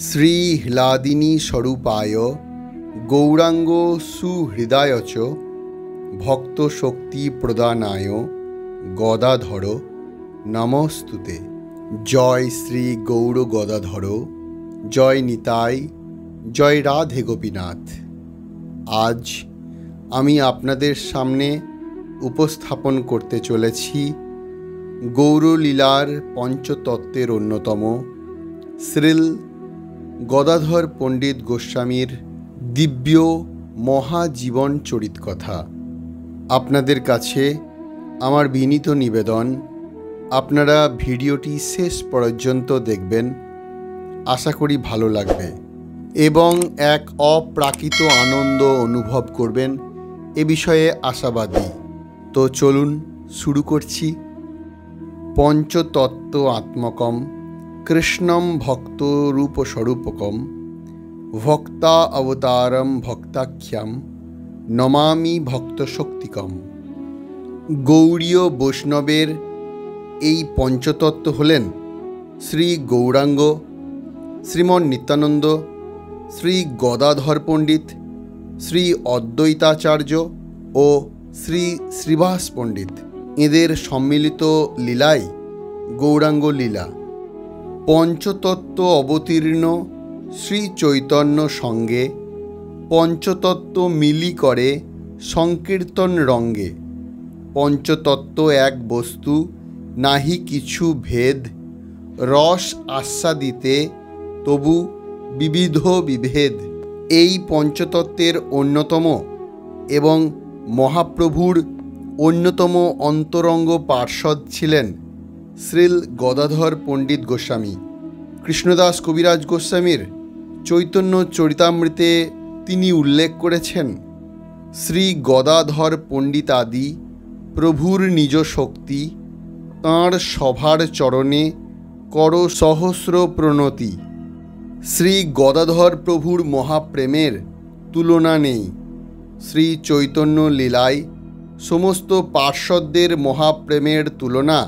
শ্রী হ্লাদিনী স্বরূপায় গৌরাঙ্গ সুহৃদায়চ ভক্ত শক্তি প্রদানায় গদাধর নমস্তুতে। জয় শ্রী গৌর গদাধর, জয় নিতাই, জয় রাধে গোপীনাথ। আজ আমি আপনাদের সামনে উপস্থাপন করতে চলেছি গৌরলীলার পঞ্চতত্ত্বের অন্যতম শ্রীল গদাধর পণ্ডিত গোস্বামীর দিব্য মহাজীবন চরিত কথা। আপনাদের কাছে আমার বিনীত নিবেদন, আপনারা ভিডিওটি শেষ পর্যন্ত দেখবেন। আশা করি ভালো লাগবে এবং এক অপ্রাকৃত আনন্দ অনুভব করবেন, এ বিষয়ে আশাবাদী। তো চলুন শুরু করছি। পঞ্চতত্ত্ব আত্মকম কৃষ্ণম ভক্ত রূপস্বরূপকম ভক্তা অবতারম ভক্তাখ্যাম নমামি ভক্তশক্তিকম। গৌড়ীয় বৈষ্ণবের এই পঞ্চতত্ত্ব হলেন শ্রী গৌরাঙ্গ, শ্রীমন নিত্যানন্দ, শ্রী গদাধর পণ্ডিত, শ্রী অদ্বৈতাচার্য ও শ্রী শ্রীবাস পণ্ডিত। এদের সম্মিলিত লীলাই গৌরাঙ্গ লীলা। পঞ্চতত্ত্ব অবতীর্ণ শ্রী চৈতন্য সঙ্গে পঞ্চতত্ত্ব মিলি করে সংকীর্তন রঙ্গে। পঞ্চতত্ত্ব এক বস্তু, নাহি কিছু ভেদ, রস আস্বাদিতে তবু বিবিধ বিভেদ। এই পঞ্চতত্ত্বের অন্যতম এবং মহাপ্রভুর অন্যতম অন্তরঙ্গ পার্ষদ ছিলেন শ্রীল গদাধর পণ্ডিত গোস্বামী। কৃষ্ণদাস কবিরাজ গোস্বামীর চৈতন্য চরিতামৃতে তিনি উল্লেখ করেছেন, শ্রী গদাধর পণ্ডিতাদি প্রভুর নিজ শক্তি, তাঁর সভার চরণে কর সহস্র প্রণতি। শ্রী গদাধর প্রভুর মহাপ্রেমের তুলনা নেই। শ্রী চৈতন্য লীলায় সমস্ত পার্ষদদের মহাপ্রেমের তুলনা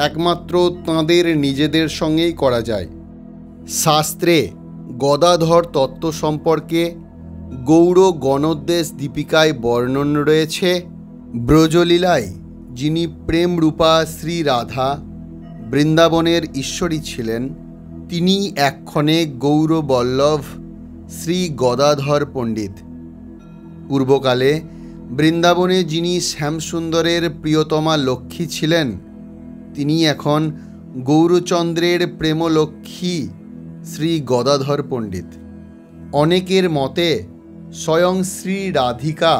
একমাত্র তাঁদের নিজেদের সঙ্গেই করা যায়। শাস্ত্রে গদাধর তত্ত্ব সম্পর্কে গৌর গণোদ্দেশ দীপিকায় বর্ণন রয়েছে। ব্রজলীলায় যিনি প্রেমরূপা শ্রী রাধা বৃন্দাবনের ঈশ্বরী ছিলেন, তিনি এক্ষণে গৌরবল্লভ শ্রী গদাধর পণ্ডিত। পূর্বকালে বৃন্দাবনে যিনি শ্যামসুন্দরের প্রিয়তমা লক্ষ্মী ছিলেন, তিনি এখন গৌরচন্দ্রের প্রেমলক্ষ্মী শ্রী গদাধর পণ্ডিত। অনেকের মতে স্বয়ং শ্রী রাধিকা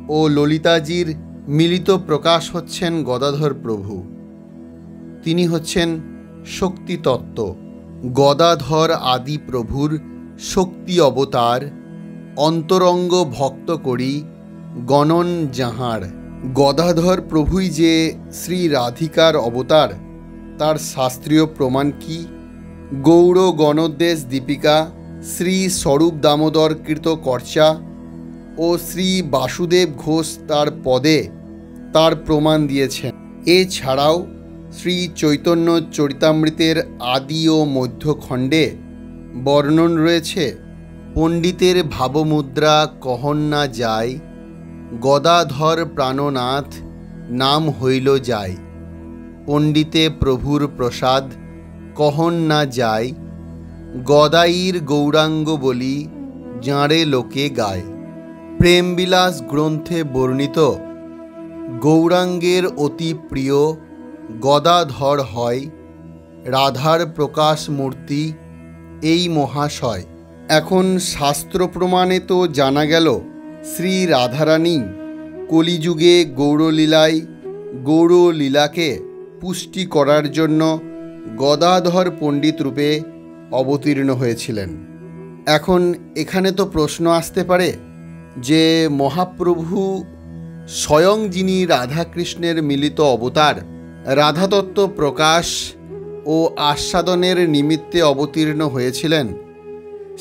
ও ললিতাজির মিলিত প্রকাশ হচ্ছেন গদাধর প্রভু। তিনি হচ্ছেন শক্তিতত্ত্ব। গদাধর আদি প্রভুর শক্তি অবতার, অন্তরঙ্গ ভক্ত করি গণন যাহার। গদাধর প্রভুই যে শ্রী রাধিকার অবতার, তার শাস্ত্রীয় প্রমাণ কি? গৌর গণোদ্দেশ দীপিকা শ্রী স্বরূপ দামোদর কৃত কর্চা ও শ্রী বাসুদেব ঘোষ তার পদে তার প্রমাণ দিয়েছেন। এছাড়াও শ্রী চৈতন্য চরিতামৃতের আদি ও মধ্য খণ্ডে বর্ণন রয়েছে, পণ্ডিতের ভাবমুদ্রা কহন না যায়, গদাধর প্রাণনাথ নাম হইল যায়। পণ্ডিতে প্রভুর প্রসাদ কহন না যায়, গদাইর গৌরাঙ্গ বলি যাঁরে লোকে গায়। প্রেমবিলাস গ্রন্থে বর্ণিত গৌরাঙ্গের অতি প্রিয় গদাধর হয়, রাধার প্রকাশ মূর্তি এই মহাশয়। এখন শাস্ত্র প্রমাণে তো জানা গেল, শ্রী রাধারানী কলিযুগে গৌরলীলায় গৌরলীলাকে পুষ্টি করার জন্য গদাধর পণ্ডিত রূপে অবতীর্ণ হয়েছিলেন। এখন এখানে তো প্রশ্ন আসতে পারে যে মহাপ্রভু স্বয়ং যিনি রাধাকৃষ্ণের মিলিত অবতার, রাধাতত্ত্ব প্রকাশ ও আস্বাদনের নিমিত্তে অবতীর্ণ হয়েছিলেন,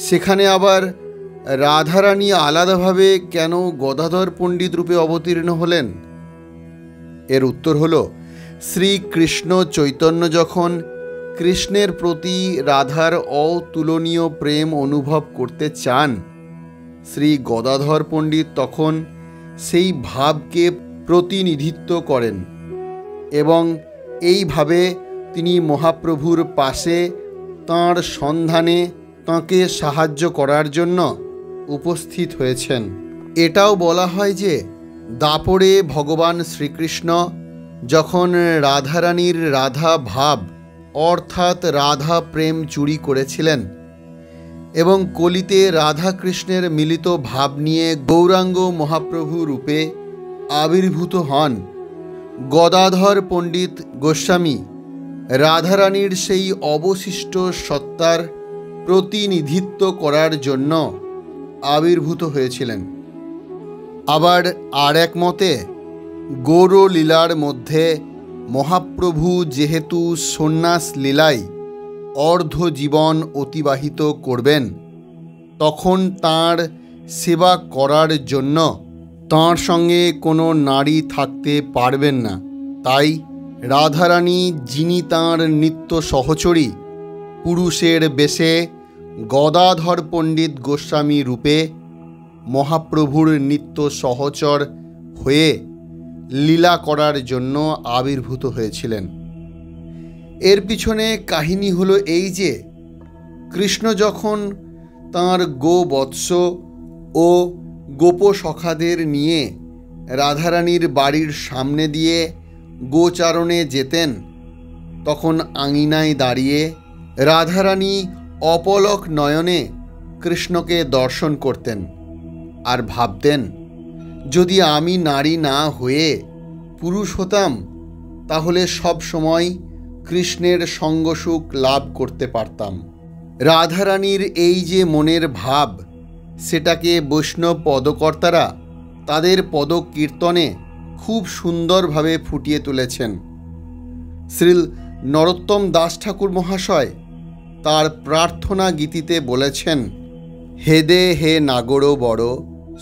সেখানে আবার রাধারানী আলাদাভাবে কেন গদাধর পণ্ডিত রূপে অবতীর্ণ হলেন? এর উত্তর হল, শ্রীকৃষ্ণ চৈতন্য যখন কৃষ্ণের প্রতি রাধার অতুলনীয় প্রেম অনুভব করতে চান, শ্রী গদাধর পণ্ডিত তখন সেই ভাবকে প্রতিনিধিত্ব করেন এবং এইভাবে তিনি মহাপ্রভুর পাশে তাঁর সন্ধানে তাঁকে সাহায্য করার জন্য উপস্থিত হয়েছেন। এটাও বলা হয় যে দাপরে ভগবান শ্রীকৃষ্ণ যখন রাধারানীর রাধা ভাব অর্থাৎ রাধা প্রেম চুরি করেছিলেন এবং কলিতে রাধাকৃষ্ণের মিলিত ভাব নিয়ে গৌরাঙ্গ মহাপ্রভু রূপে আবির্ভূত হন, গদাধর পণ্ডিত গোস্বামী রাধারানীর সেই অবশিষ্ট সত্তার প্রতিনিধিত্ব করার জন্য আবির্ভূত হয়েছিলেন। আবার আর এক মতে গৌরলীলার মধ্যে মহাপ্রভু যেহেতু সন্ন্যাস লীলায় অর্ধ জীবন অতিবাহিত করবেন, তখন তাঁর সেবা করার জন্য তাঁর সঙ্গে কোনো নারী থাকতে পারবেন না। তাই রাধারানী, যিনি তাঁর নিত্য সহচরী, পুরুষের বেশে গদাধর পণ্ডিত গোস্বামী রূপে মহাপ্রভুর নিত্য সহচর হয়ে লীলা করার জন্য আবির্ভূত হয়েছিলেন। এর পিছনে কাহিনী হলো এই যে কৃষ্ণ যখন তাঁর গোবৎস ও গোপসখাদের নিয়ে রাধারানীর বাড়ির সামনে দিয়ে গোচারণে যেতেন, তখন আঙিনায় দাঁড়িয়ে রাধারানী অপলক নয়নে কৃষ্ণকে দর্শন করতেন আর ভাবতেন, যদি আমি নারী না হয়ে পুরুষ হতাম তাহলে সব সময় কৃষ্ণের সঙ্গসুখ লাভ করতে পারতাম। রাধারানীর এই যে মনের ভাব, সেটাকে বৈষ্ণব পদকর্তারা তাদের পদকীর্তনে খুব সুন্দরভাবে ফুটিয়ে তুলেছেন। শ্রীল নরোত্তম দাস ঠাকুর মহাশয় তার প্রার্থনা গীতিতে বলেছেন, হেদে হে নাগর বড়,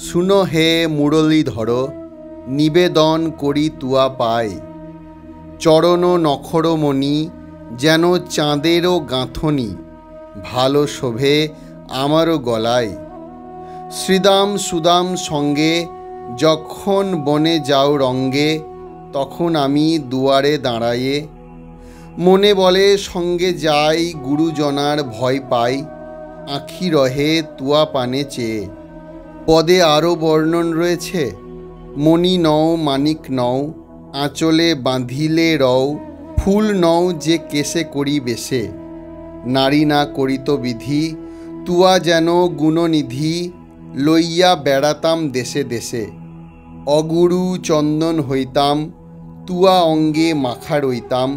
শুনো হে মুরলীধর, নিবেদন করি তুয়া পায়, চরণ নখরমণি যেন চাঁদেরও গাঁথনি, ভালো শোভে আমারও গলায়, শ্রীদাম সুদাম সঙ্গে যখন বনে যাও রঙ্গে, তখন আমি দুয়ারে দাঁড়ায়ে, মনে বলে সঙ্গে যাই গুরুজনার ভয় পাই, আঁখি রহে তুয়া পানে চেয়ে। পদে আরও বর্ণন রয়েছে, মণি নও মানিক নও, আঁচলে বাঁধিলে রও, ফুল নও যে কেশে করি বেশে, নারী না করিত বিধি, তুয়া যেন গুণনিধি, লইয়া বেড়াতাম দেশে দেশে, অগুরু চন্দন হইতাম, তুয়া অঙ্গে মাখা রইতাম,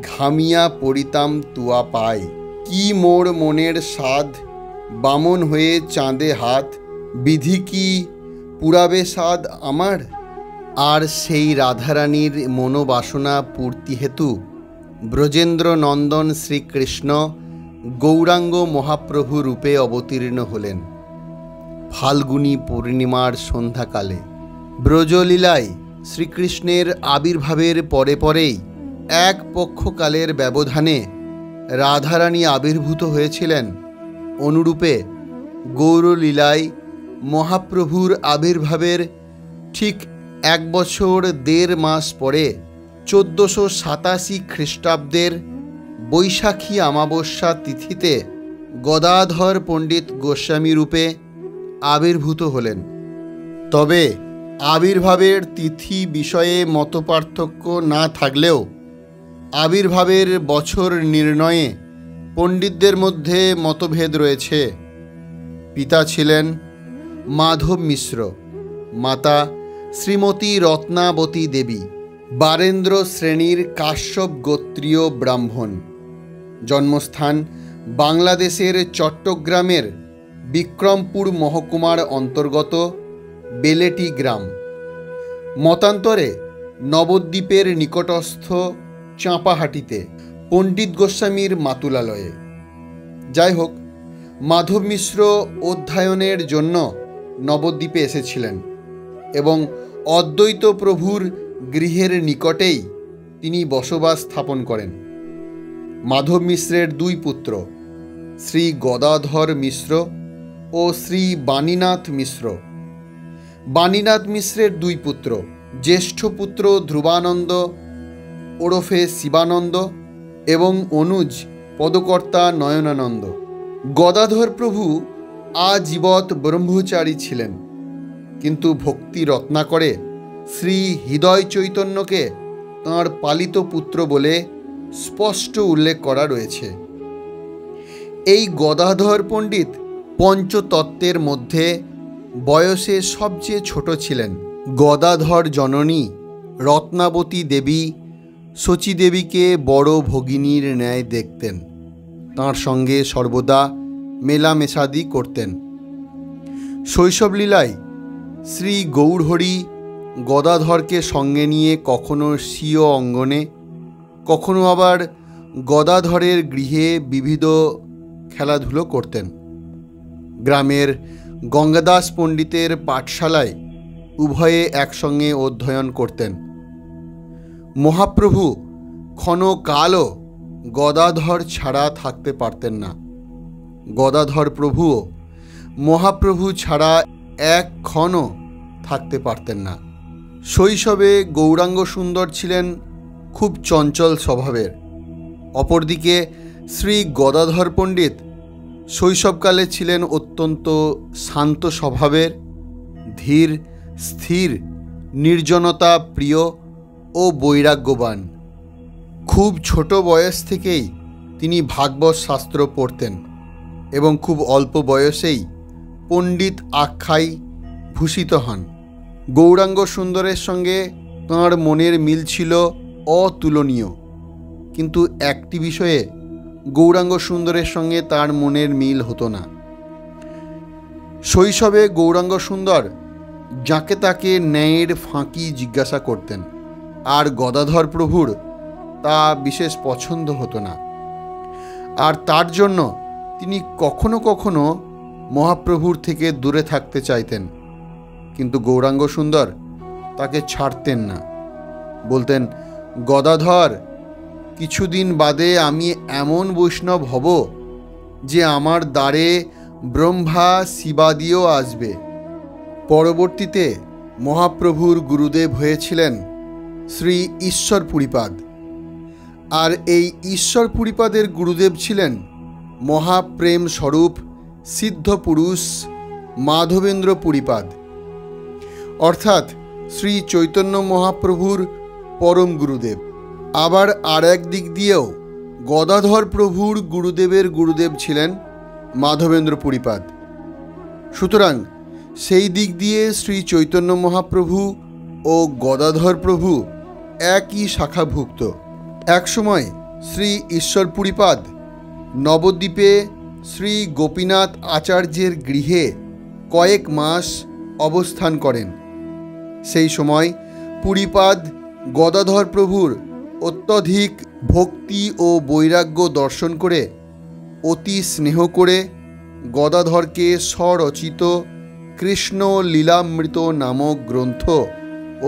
ঘামিয়া পড়িতাম তুয়া পায়, কি মোর মনের সাধ, বামন হয়ে চাঁদে হাত, বিধি কি পুরাবে সাধ আমার। আর সেই রাধারানীর মনোবাসনা পূর্তি হেতু ব্রজেন্দ্র নন্দন শ্রীকৃষ্ণ গৌরাঙ্গ মহাপ্রভু রূপে অবতীর্ণ হলেন ফাল্গুনী পূর্ণিমার সন্ধ্যাকালে। ব্রজলীলায় শ্রীকৃষ্ণের আবির্ভাবের পরে পরেই এক পক্ষকালের ব্যবধানে রাধারানী আবির্ভূত হয়েছিলেন। অনুরূপে গৌরলীলায় মহাপ্রভুর আবির্ভাবের ঠিক 1 বছর 1.5 মাস পরে 1487 খ্রিস্টাব্দের বৈশাখী অমাবস্যা তিথিতে গদাধর পণ্ডিত গোস্বামী রূপে আবির্ভূত হলেন। তবে আবির্ভাবের তিথি বিষয়ে মতপার্থক্য না থাকলেও আবির্ভাবের বছর নির্ণয়ে পণ্ডিতদের মধ্যে মতভেদ রয়েছে। পিতা ছিলেন মাধব মিশ্র, মাতা শ্রীমতী রত্নাবতী দেবী, বারেন্দ্র শ্রেণীর কাশ্যপ গোত্রীয় ব্রাহ্মণ। জন্মস্থান বাংলাদেশের চট্টগ্রামের বিক্রমপুর মহকুমার অন্তর্গত বেলেটি গ্রাম, মতান্তরে নবদ্বীপের নিকটস্থ চাঁপাহাটিতে পণ্ডিত গোস্বামীর মাতুলালয়ে। যাই হোক, মাধব মিশ্র অধ্যয়নের জন্য নবদ্বীপে এসেছিলেন এবং অদ্বৈত প্রভুর গৃহের নিকটেই তিনি বসবাস স্থাপন করেন। মাধব মিশ্রের দুই পুত্র, শ্রী গদাধর মিশ্র ও শ্রী বাণীনাথ মিশ্র। বাণীনাথ মিশ্রের দুই পুত্র, জ্যেষ্ঠ পুত্র ধ্রুবানন্দ ওরফে শিবানন্দ এবং অনুজ পদকর্তা নয়নানন্দ। গদাধর প্রভু আজীবৎ ব্রহ্মচারী ছিলেন, কিন্তু ভক্তি রত্নাকরে শ্রী হৃদয় চৈতন্যকে তাঁর পালিত পুত্র বলে স্পষ্ট উল্লেখ করা রয়েছে। এই গদাধর পণ্ডিত পঞ্চতত্ত্বের মধ্যে বয়সে সবচেয়ে ছোট ছিলেন। গদাধর জননী রত্নাবতী দেবী শচীদেবীকে বড় ভগিনীর ন্যায় দেখতেন, তাঁর সঙ্গে সর্বদা মেলামেশাদি করতেন। শৈশবলীলায় শ্রী গৌরহরি গদাধরকে সঙ্গে নিয়ে কখনো স্বীয় অঙ্গনে, কখনো আবার গদাধরের গৃহে বিবিধ খেলাধুলো করতেন। গ্রামের গঙ্গাদাস পণ্ডিতের পাঠশালায় উভয়ে একসঙ্গে অধ্যয়ন করতেন। মহাপ্রভু ক্ষণকালও গদাধর ছাড়া থাকতে পারতেন না। গদাধর প্রভুও মহাপ্রভু ছাড়া এক ক্ষণও থাকতে পারতেন না। শৈশবে গৌরাঙ্গ সুন্দর ছিলেন খুব চঞ্চল স্বভাবের। অপরদিকে শ্রী গদাধর পণ্ডিত শৈশবকালে ছিলেন অত্যন্ত শান্ত স্বভাবের, ধীর স্থির, নির্জনতা প্রিয় ও বৈরাগ্যবান। খুব ছোট বয়স থেকেই তিনি ভাগবত শাস্ত্র পড়তেন এবং খুব অল্প বয়সেই পণ্ডিত আখ্যায় ভূষিত হন। গৌরাঙ্গ সুন্দরের সঙ্গে তাঁর মনের মিল ছিল অতুলনীয়, কিন্তু একটি বিষয়ে গৌরাঙ্গ সুন্দরের সঙ্গে তার মনের মিল হতো না। শৈশবে গৌরাঙ্গ সুন্দর যাকে তাকে ন্যায়ের ফাঁকি জিজ্ঞাসা করতেন, আর গদাধর প্রভুর তা বিশেষ পছন্দ হতো না, আর তার জন্য তিনি কখনো কখনো মহাপ্রভুর থেকে দূরে থাকতে চাইতেন। কিন্তু গৌরাঙ্গ সুন্দর তাকে ছাড়তেন না। বলতেন, গদাধর, কিছুদিন বাদে আমি এমন বৈষ্ণব হব যে আমার দ্বারে ব্রহ্মা শিবাদিও আসবে। পরবর্তীতে মহাপ্রভুর গুরুদেব হয়েছিলেন শ্রী ঈশ্বর পুরীপাদ, আর এই ঈশ্বর পুরীপাদের গুরুদেব ছিলেন মহাপ্রেম স্বরূপ সিদ্ধ পুরুষ মাধবেন্দ্র পুরীপাদ, অর্থাৎ শ্রী চৈতন্য মহাপ্রভুর পরম গুরুদেব। আবার আর এক দিক দিয়েও গদাধর প্রভুর গুরুদেবের গুরুদেব ছিলেন মাধবেন্দ্র পুরীপাদ। সুতরাং সেই দিক দিয়ে শ্রী চৈতন্য মহাপ্রভু ও গদাধর প্রভু একই শাখাভুক্ত। একসময় শ্রী ঈশ্বর পুরীপাদ নবদ্বীপে শ্রী গোপীনাথ আচার্যের গৃহে কয়েক মাস অবস্থান করেন। সেই সময় পুরীপাদ গদাধর প্রভুর অত্যধিক ভক্তি ও বৈরাগ্য দর্শন করে অতি স্নেহ করে গদাধরকে স্বরচিত কৃষ্ণ লীলামৃত নামক গ্রন্থ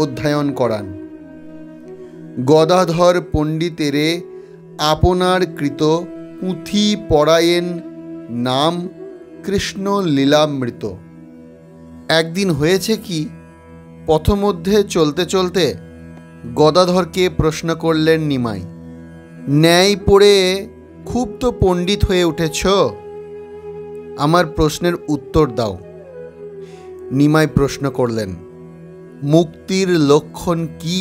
অধ্যয়ন করান। গদাধর পণ্ডিতেরে আপনার কৃত পুঁথি পড়ায়েন নাম কৃষ্ণ লীলামৃত। একদিন হয়েছে কি, পথমধ্যে চলতে চলতে গদাধরকে প্রশ্ন করলেন নিমাই, ন্যায় পড়ে খুব তো পণ্ডিত হয়ে উঠেছ, আমার প্রশ্নের উত্তর দাও। নিমাই প্রশ্ন করলেন, মুক্তির লক্ষণ কি?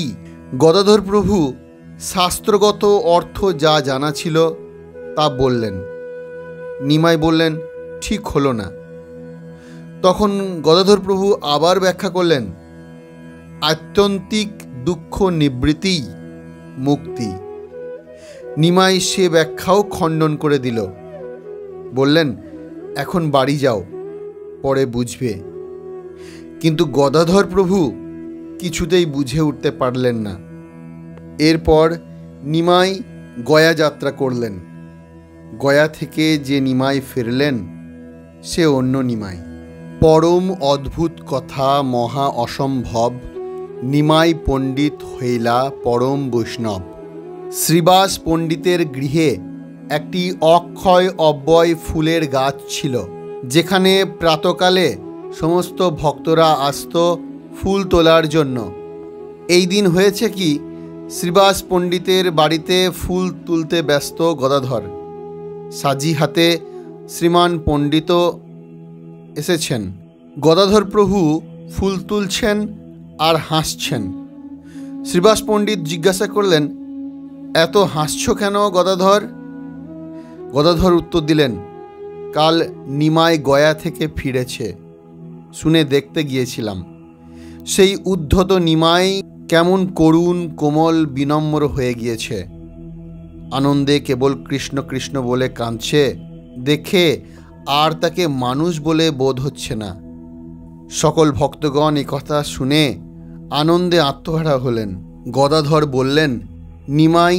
গদাধর প্রভু শাস্ত্রগত অর্থ যা জানা ছিল তা বললেন। নিমাই বললেন, ঠিক হলো না। তখন গদাধর প্রভু আবার ব্যাখ্যা করলেন, আত্যন্তিক দুঃখ নিবৃত্তি মুক্তি। নিমাই সে ব্যাখ্যাও খণ্ডন করে দিল। বললেন, এখন বাড়ি যাও, পরে বুঝবে। কিন্তু গদাধর প্রভু কিছুতেই বুঝে উঠতে পারলেন না। এরপর নিমাই গয়া যাত্রা করলেন। গয়া থেকে যে নিমাই ফিরলেন সে অন্য নিমাই। পরম অদ্ভুত কথা, মহা অসম্ভব, নিমাই পণ্ডিত হইলা পরম বৈষ্ণব। শ্রীবাস পণ্ডিতের গৃহে একটি অক্ষয় অব্যয় ফুলের গাছ ছিল, যেখানে প্রাতকালে সমস্ত ভক্তরা আসত ফুল তোলার জন্য। এই দিন হয়েছে কি, শ্রীবাস পণ্ডিতের বাড়িতে ফুল তুলতে ব্যস্ত গদাধর। সাজি হাতে শ্রীমান পণ্ডিত এসেছেন। গদাধর প্রভু ফুল তুলছেন আর হাসছেন। শ্রীবাস পণ্ডিত জিজ্ঞাসা করলেন, এত হাসছ কেন গদাধর? গদাধর উত্তর দিলেন, কাল নিমাই গয়া থেকে ফিরেছে, শুনে দেখতে গিয়েছিলাম। সেই উদ্ধত নিমাই কেমন করুণ কোমল বিনম্র হয়ে গিয়েছে। আনন্দে কেবল কৃষ্ণ কৃষ্ণ বলে কাঁদছে দেখে আর তাকে মানুষ বলে বোধ হচ্ছে না। সকল ভক্তগণ এ কথা শুনে আনন্দে আত্মহারা হলেন। গদাধর বললেন, নিমাই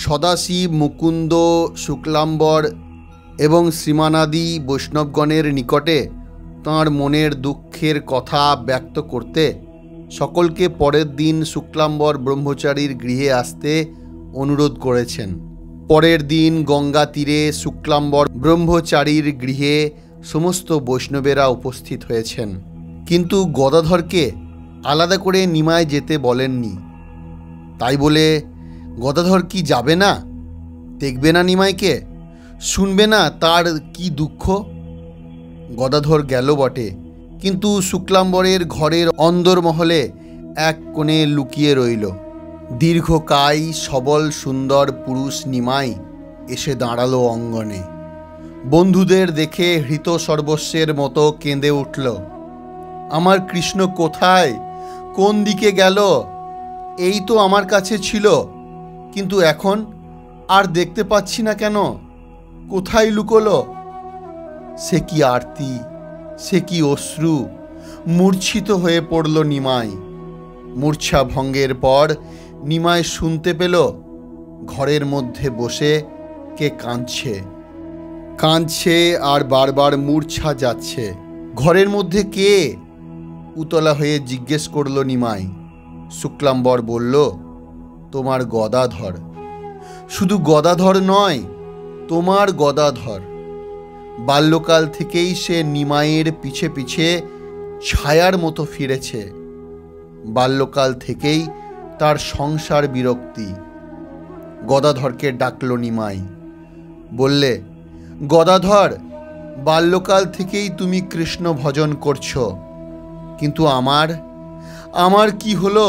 সদাশিব, মুকুন্দ, শুক্লাম্বর এবং শ্রীমানাদি বৈষ্ণবগণের নিকটে তাঁর মনের দুঃখের কথা ব্যক্ত করতে সকলকে পরের দিন শুক্লাম্বর ব্রহ্মচারীর গৃহে আসতে অনুরোধ করেছেন। পরের দিন গঙ্গা তীরে শুক্লাম্বর ব্রহ্মচারীর গৃহে সমস্ত বৈষ্ণবেরা উপস্থিত হয়েছেন, কিন্তু গদাধরকে আলাদা করে নিমাই যেতে বলেননি। তাই বলে গদাধর কি যাবে না? দেখবে না নিমাইকে? শুনবে না তার কি দুঃখ? গদাধর গেল বটে, কিন্তু শুক্লাম্বরের ঘরের অন্দরমহলে এক কোণে লুকিয়ে রইল। দীর্ঘকায় সবল সুন্দর পুরুষ নিমাই এসে দাঁড়ালো অঙ্গনে। বন্ধুদের দেখে হৃত সর্বস্বের মতো কেঁদে উঠল। আমার কৃষ্ণ কোথায়? কোন দিকে গেল? এই তো আমার কাছে ছিল, কিন্তু এখন আর দেখতে পাচ্ছি না কেন? কোথায় লুকোলো? সে কি আরতি, সে কি অশ্রু! মূর্ছিত হয়ে পড়ল নিমাই। মূর্ছা ভঙ্গের পর নিমাই শুনতে পেল ঘরের মধ্যে বসে কে কাঁদছে। কাঁদছে আর বারবার মূর্ছা যাচ্ছে। ঘরের মধ্যে কে? উতলা হয়ে জিজ্ঞেস করল নিমাই। শুক্লাম্বর বলল, তোমার গদাধর। শুধু গদাধর নয়, তোমার গদাধর। বাল্যকাল থেকেই সে নিমাইয়ের পিছে পিছে ছায়ার মতো ফিরেছে। বাল্যকাল থেকেই তার সংসার বিরক্তি। গদাধরকে ডাকল নিমাই। বললে, গদাধর, বাল্যকাল থেকেই তুমি কৃষ্ণ ভজন করছো, কিন্তু আমার কি হলো?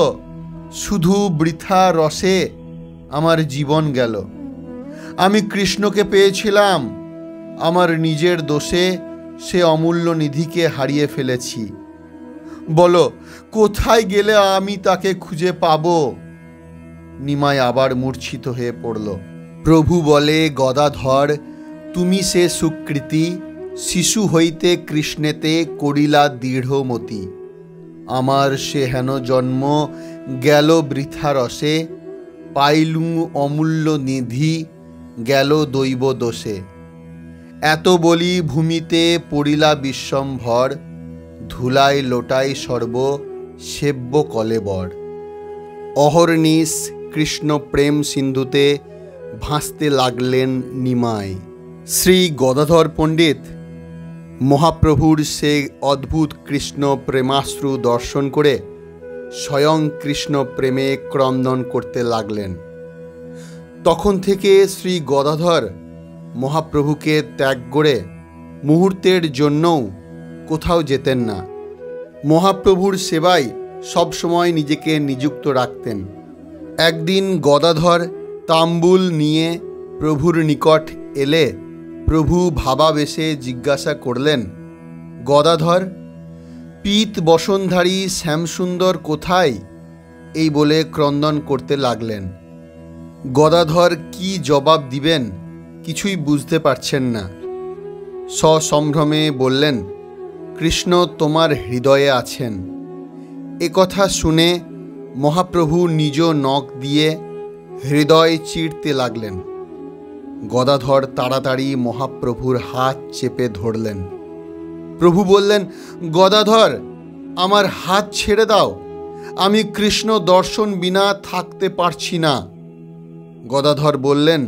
শুধু বৃথা রসে আমার জীবন গেল। আমি কৃষ্ণকে পেয়েছিলাম, আমার নিজের দোষে সে অমূল্য নিধিকে হারিয়ে ফেলেছি। বলো, কোথায় গেলে আমি তাকে খুঁজে পাব? নিমাই আবার মূর্ছিত হয়ে পড়ল। প্রভু বলে, গদাধর, তুমি সে সুকৃতি, শিশু হইতে কৃষ্ণেতে করিলা দৃঢ়মতি। আমার সে হেন জন্ম গেল বৃথা রসে, পাইলুম অমূল্য নিধি গেল দৈব দোষে। এত বলি ভূমিতে পড়িলা বিশ্বম্ভর, ধুলায় লোটাই সর্ব সেব্য কলেবর। অহর্নিশ কৃষ্ণ প্রেম সিন্ধুতে ভাসতে লাগলেন নিমাই। শ্রী গদাধর পণ্ডিত মহাপ্রভুর সে অদ্ভুত কৃষ্ণ প্রেমাশ্রু দর্শন করে স্বয়ং কৃষ্ণ প্রেমে ক্রন্দন করতে লাগলেন। তখন থেকে শ্রী গদাধর মহাপ্রভুকে ত্যাগ করে মুহূর্তের জন্যও কোথাও যেতেন না। মহাপ্রভুর সেবায় সবসময় নিজেকে নিযুক্ত রাখতেন। একদিন গদাধর তাম্বুল নিয়ে প্রভুর নিকট এলে প্রভু ভাবাবেশে জিজ্ঞাসা করলেন, গদাধর, পীত বসনধারী শ্যামসুন্দর কোথায়? এই বলে ক্রন্দন করতে লাগলেন। গদাধর কি জবাব দিবেন কিছুই বুঝতে পারছেন না। সসম্ভ্রমে বললেন, কৃষ্ণ তোমার হৃদয়ে আছেন। এ কথা শুনে মহাপ্রভু নিজ নখ দিয়ে হৃদয় চিরতে লাগলেন। গদাধর তাড়াতাড়ি মহাপ্রভুর হাত চেপে ধরলেন। প্রভু বললেন, গদাধর, আমার হাত ছেড়ে দাও, আমি কৃষ্ণ দর্শন বিনা থাকতে পারছি না। গদাধর বললেন,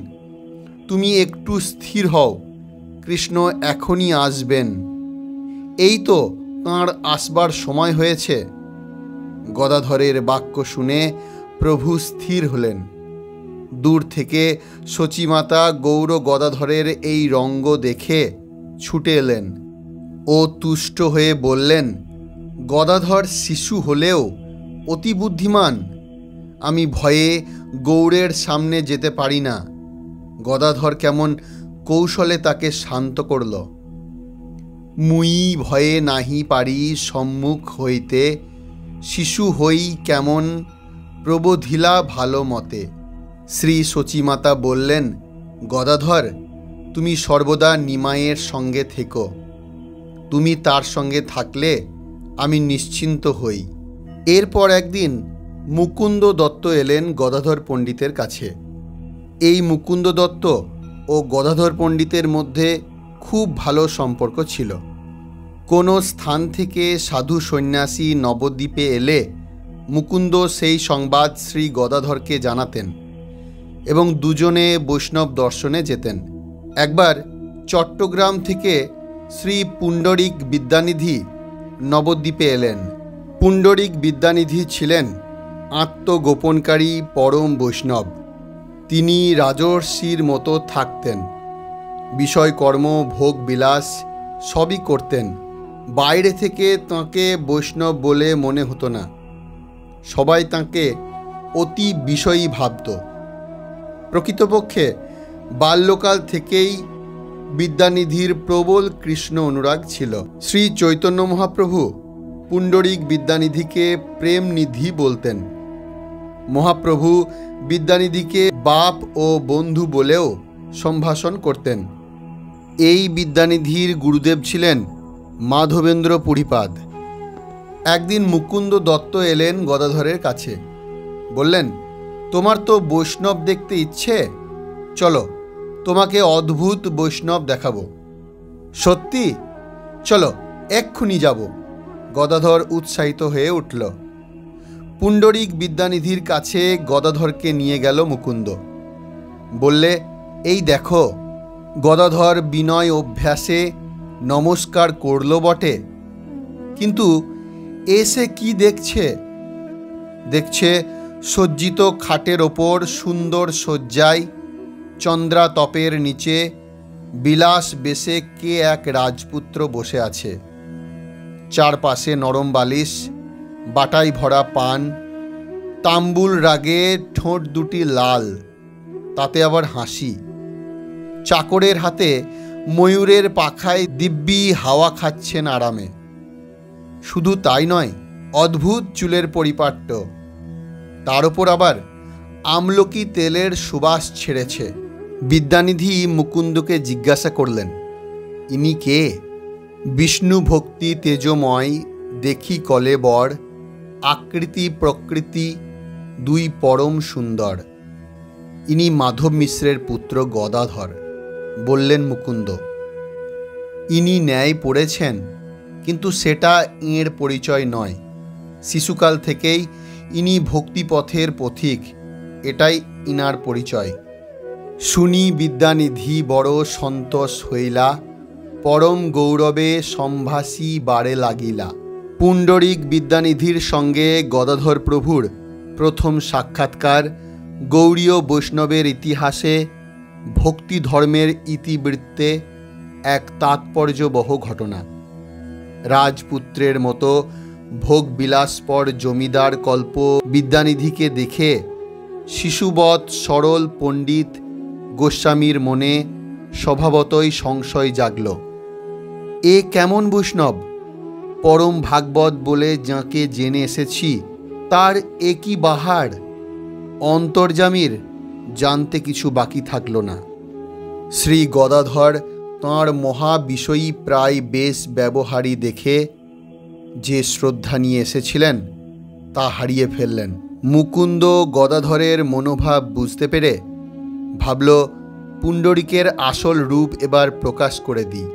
তুমি একটু স্থির হও, কৃষ্ণ এখনই আসবেন। এই তো তাঁর আসবার সময় হয়েছে। গদাধরের বাক্য শুনে প্রভু স্থির হলেন। দূর থেকে সচিমাতা গৌর গদাধরের এই রঙ্গ দেখে ছুটে এলেন ও তুষ্ট হয়ে বললেন, গদাধর শিশু হলেও অতি বুদ্ধিমান। আমি ভয়ে গৌরের সামনে যেতে পারি না। গদাধর কেমন কৌশলে তাকে শান্ত করল। মুই ভয়ে নাহি পারি সম্মুখ হইতে, শিশু হই কেমন প্রবোধিলা ভালো মতে। শ্রী সচিমাতা বললেন, গদাধর, তুমি সর্বদা নিমাইয়ের সঙ্গে থেকো। তুমি তার সঙ্গে থাকলে আমি নিশ্চিন্ত হই। এরপর একদিন মুকুন্দ দত্ত এলেন গদাধর পণ্ডিতের কাছে। এই মুকুন্দ দত্ত ও গদাধর পণ্ডিতের মধ্যে খুব ভালো সম্পর্ক ছিল। কোনো স্থান থেকে সাধু সন্ন্যাসী নবদ্বীপে এলে মুকুন্দ সেই সংবাদ শ্রী গদাধরকে জানাতেন এবং দুজনে বৈষ্ণব দর্শনে যেতেন। একবার চট্টগ্রাম থেকে শ্রী পুণ্ডরিক বিদ্যানিধি নবদ্বীপে এলেন। পুণ্ডরিক বিদ্যানিধি ছিলেন আত্মগোপনকারী পরম বৈষ্ণব। তিনি রাজর্ষির মতো থাকতেন। বিষয়কর্ম, ভোগ বিলাস সবই করতেন। বাইরে থেকে তাঁকে বৈষ্ণব বলে মনে হতো না। সবাই তাঁকে অতি বিষয়ী ভাবত। প্রকৃতপক্ষে বাল্যকাল থেকেই বিদ্যানিধির প্রবল কৃষ্ণ অনুরাগ ছিল। শ্রী চৈতন্য মহাপ্রভু পুণ্ডরিক বিদ্যানিধিকে প্রেম নিধি বলতেন। মহাপ্রভু বিদ্যানিধিকে বাপ ও বন্ধু বলেও সম্ভাষণ করতেন। এই বিদ্যানিধির গুরুদেব ছিলেন মাধবেন্দ্র পুরীপাদ। একদিন মুকুন্দ দত্ত এলেন গদাধরের কাছে। বললেন, তোমার তো বৈষ্ণব দেখতে ইচ্ছে, চলো তোমাকে অদ্ভুত বৈষ্ণব দেখাবো। সত্যি? চলো এক্ষুনি যাব। গদাধর উৎসাহিত হয়ে উঠল। পুণ্ডরিক বিদ্যানিধির কাছে গদাধরকে নিয়ে গেল মুকুন্দ। বললে, এই দেখো। গদাধর বিনয় অভ্যাসে নমস্কার করল বটে, কিন্তু এসে কি দেখছে? দেখছে সজ্জিত খাটের ওপর সুন্দর শয্যায় চন্দ্রাতপের নিচে বিলাস বেশে কে এক রাজপুত্র বসে আছে। চারপাশে নরম বালিশ, বাটাই ভরা পান, তাম্বুল রাগে ঠোঁট দুটি লাল, তাতে আবার হাসি। চাকরের হাতে ময়ূরের পাখায় দিব্যি হাওয়া খাচ্ছেন আরামে। শুধু তাই নয়, অদ্ভুত চুলের পরিপাট্য, তার ওপর আবার আমলকি তেলের সুবাস ছেড়েছে। বিদ্যানিধি মুকুন্দকে জিজ্ঞাসা করলেন, ইনি কে? বিষ্ণু ভক্তি তেজময়, দেখি কলেবর, আকৃতি প্রকৃতি দুই পরম সুন্দর। ইনি মাধব মিশ্রের পুত্র গদাধর, বললেন মুকুন্দ। ইনি ন্যায় পড়েছেন, কিন্তু সেটা এঁর পরিচয় নয়। শিশুকাল থেকেই ইনি ভক্তিপথের পথিক, এটাই ইনার পরিচয়। শুনি বিদ্যানিধি বড় সন্তোষ হইলা, পরম গৌরবে সম্ভাসী বারে লাগিলা। পুণ্ডরিক বিদ্যানিধির সঙ্গে গদাধর প্রভুর প্রথম সাক্ষাৎকার গৌড়ীয় বৈষ্ণবের ইতিহাসে ভক্তি ধর্মের ইতিবৃত্তে এক তাৎপর্যবহ ঘটনা। রাজপুত্রের মতো ভোগবিলাসপর জমিদার কল্প বিদ্যানিধিকে দেখে শিশুবৎ সরল পণ্ডিত গোস্বামীর মনে স্বভাবতই সংশয় জাগল। এ কেমন বৈষ্ণব? পরম ভাগবত বলে যাঁকে জেনে এসেছি, তার একই বাহার। অন্তর্যামীর জানতে কিছু বাকি থাকল না। শ্রী গদাধর তাঁর মহাবিষয়ী প্রায় বেশ ব্যবহারী দেখে যে শ্রদ্ধা নিয়ে এসেছিলেন তা হারিয়ে ফেললেন। মুকুন্দ গদাধরের মনোভাব বুঝতে পেরে ভাবল, পুণ্ডরিকের আসল রূপ এবার প্রকাশ করে দিই।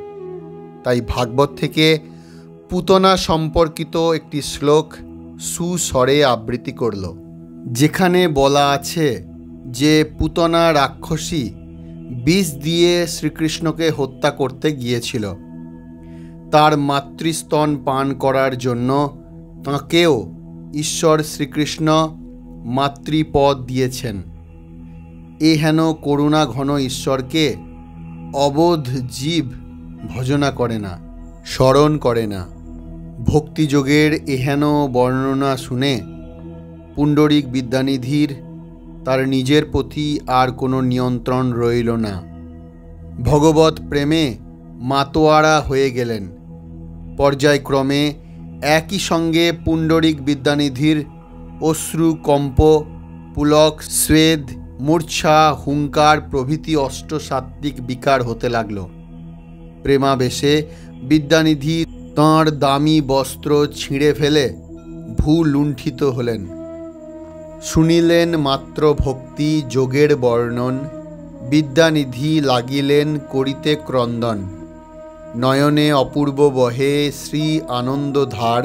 তাই ভাগবত থেকে পুতনা সম্পর্কিত একটি শ্লোক সুস্বরে আবৃত্তি করল, যেখানে বলা আছে যে পুতনা রাক্ষসী বিষ দিয়ে শ্রীকৃষ্ণকে হত্যা করতে গিয়েছিল। তার মাতৃস্তন পান করার জন্য তাঁকেও ঈশ্বর শ্রীকৃষ্ণ মাতৃপদ দিয়েছেন। এ হেন করুণা ঘন ঈশ্বরকে অবোধ জীব ভজনা করে না, স্মরণ করে না। ভক্তিযোগের এহেন বর্ণনা শুনে পুণ্ডরিক বিদ্যানিধির তার নিজের প্রতি আর কোনো নিয়ন্ত্রণ রইল না। ভগবৎ প্রেমে মাতোয়ারা হয়ে গেলেন। পর্যায়ক্রমে একই সঙ্গে পুণ্ডরিক বিদ্যানিধির অশ্রু, কম্প, পুলক, স্বেদ, মূর্ছা, হুঙ্কার প্রভৃতি অষ্টসাত্ত্বিক বিকার হতে লাগল। প্রেমাবেশে বিদ্যানিধি তাঁর দামি বস্ত্র ছিঁড়ে ফেলে ভূলুণ্ঠিত হলেন। শুনিলেন মাত্র ভক্তি যোগের বর্ণন, বিদ্যানিধি লাগিলেন করিতে ক্রন্দন। নয়নে অপূর্ব বহে শ্রী আনন্দধার,